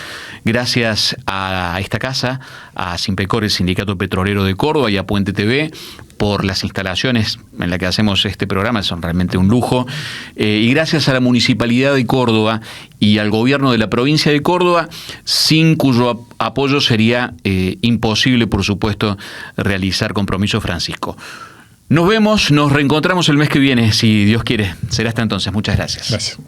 [SPEAKER 2] Gracias a esta casa, a Simpecor, el Sindicato Petrolero de Córdoba, y a Puente TV por las instalaciones en las que hacemos este programa, son realmente un lujo. Y gracias a la Municipalidad de Córdoba y al Gobierno de la provincia de Córdoba, sin cuyo apoyo sería imposible, por supuesto, realizar Compromiso Francisco. Nos vemos, nos reencontramos el mes que viene, si Dios quiere. Será hasta entonces. Muchas gracias.
[SPEAKER 3] Gracias.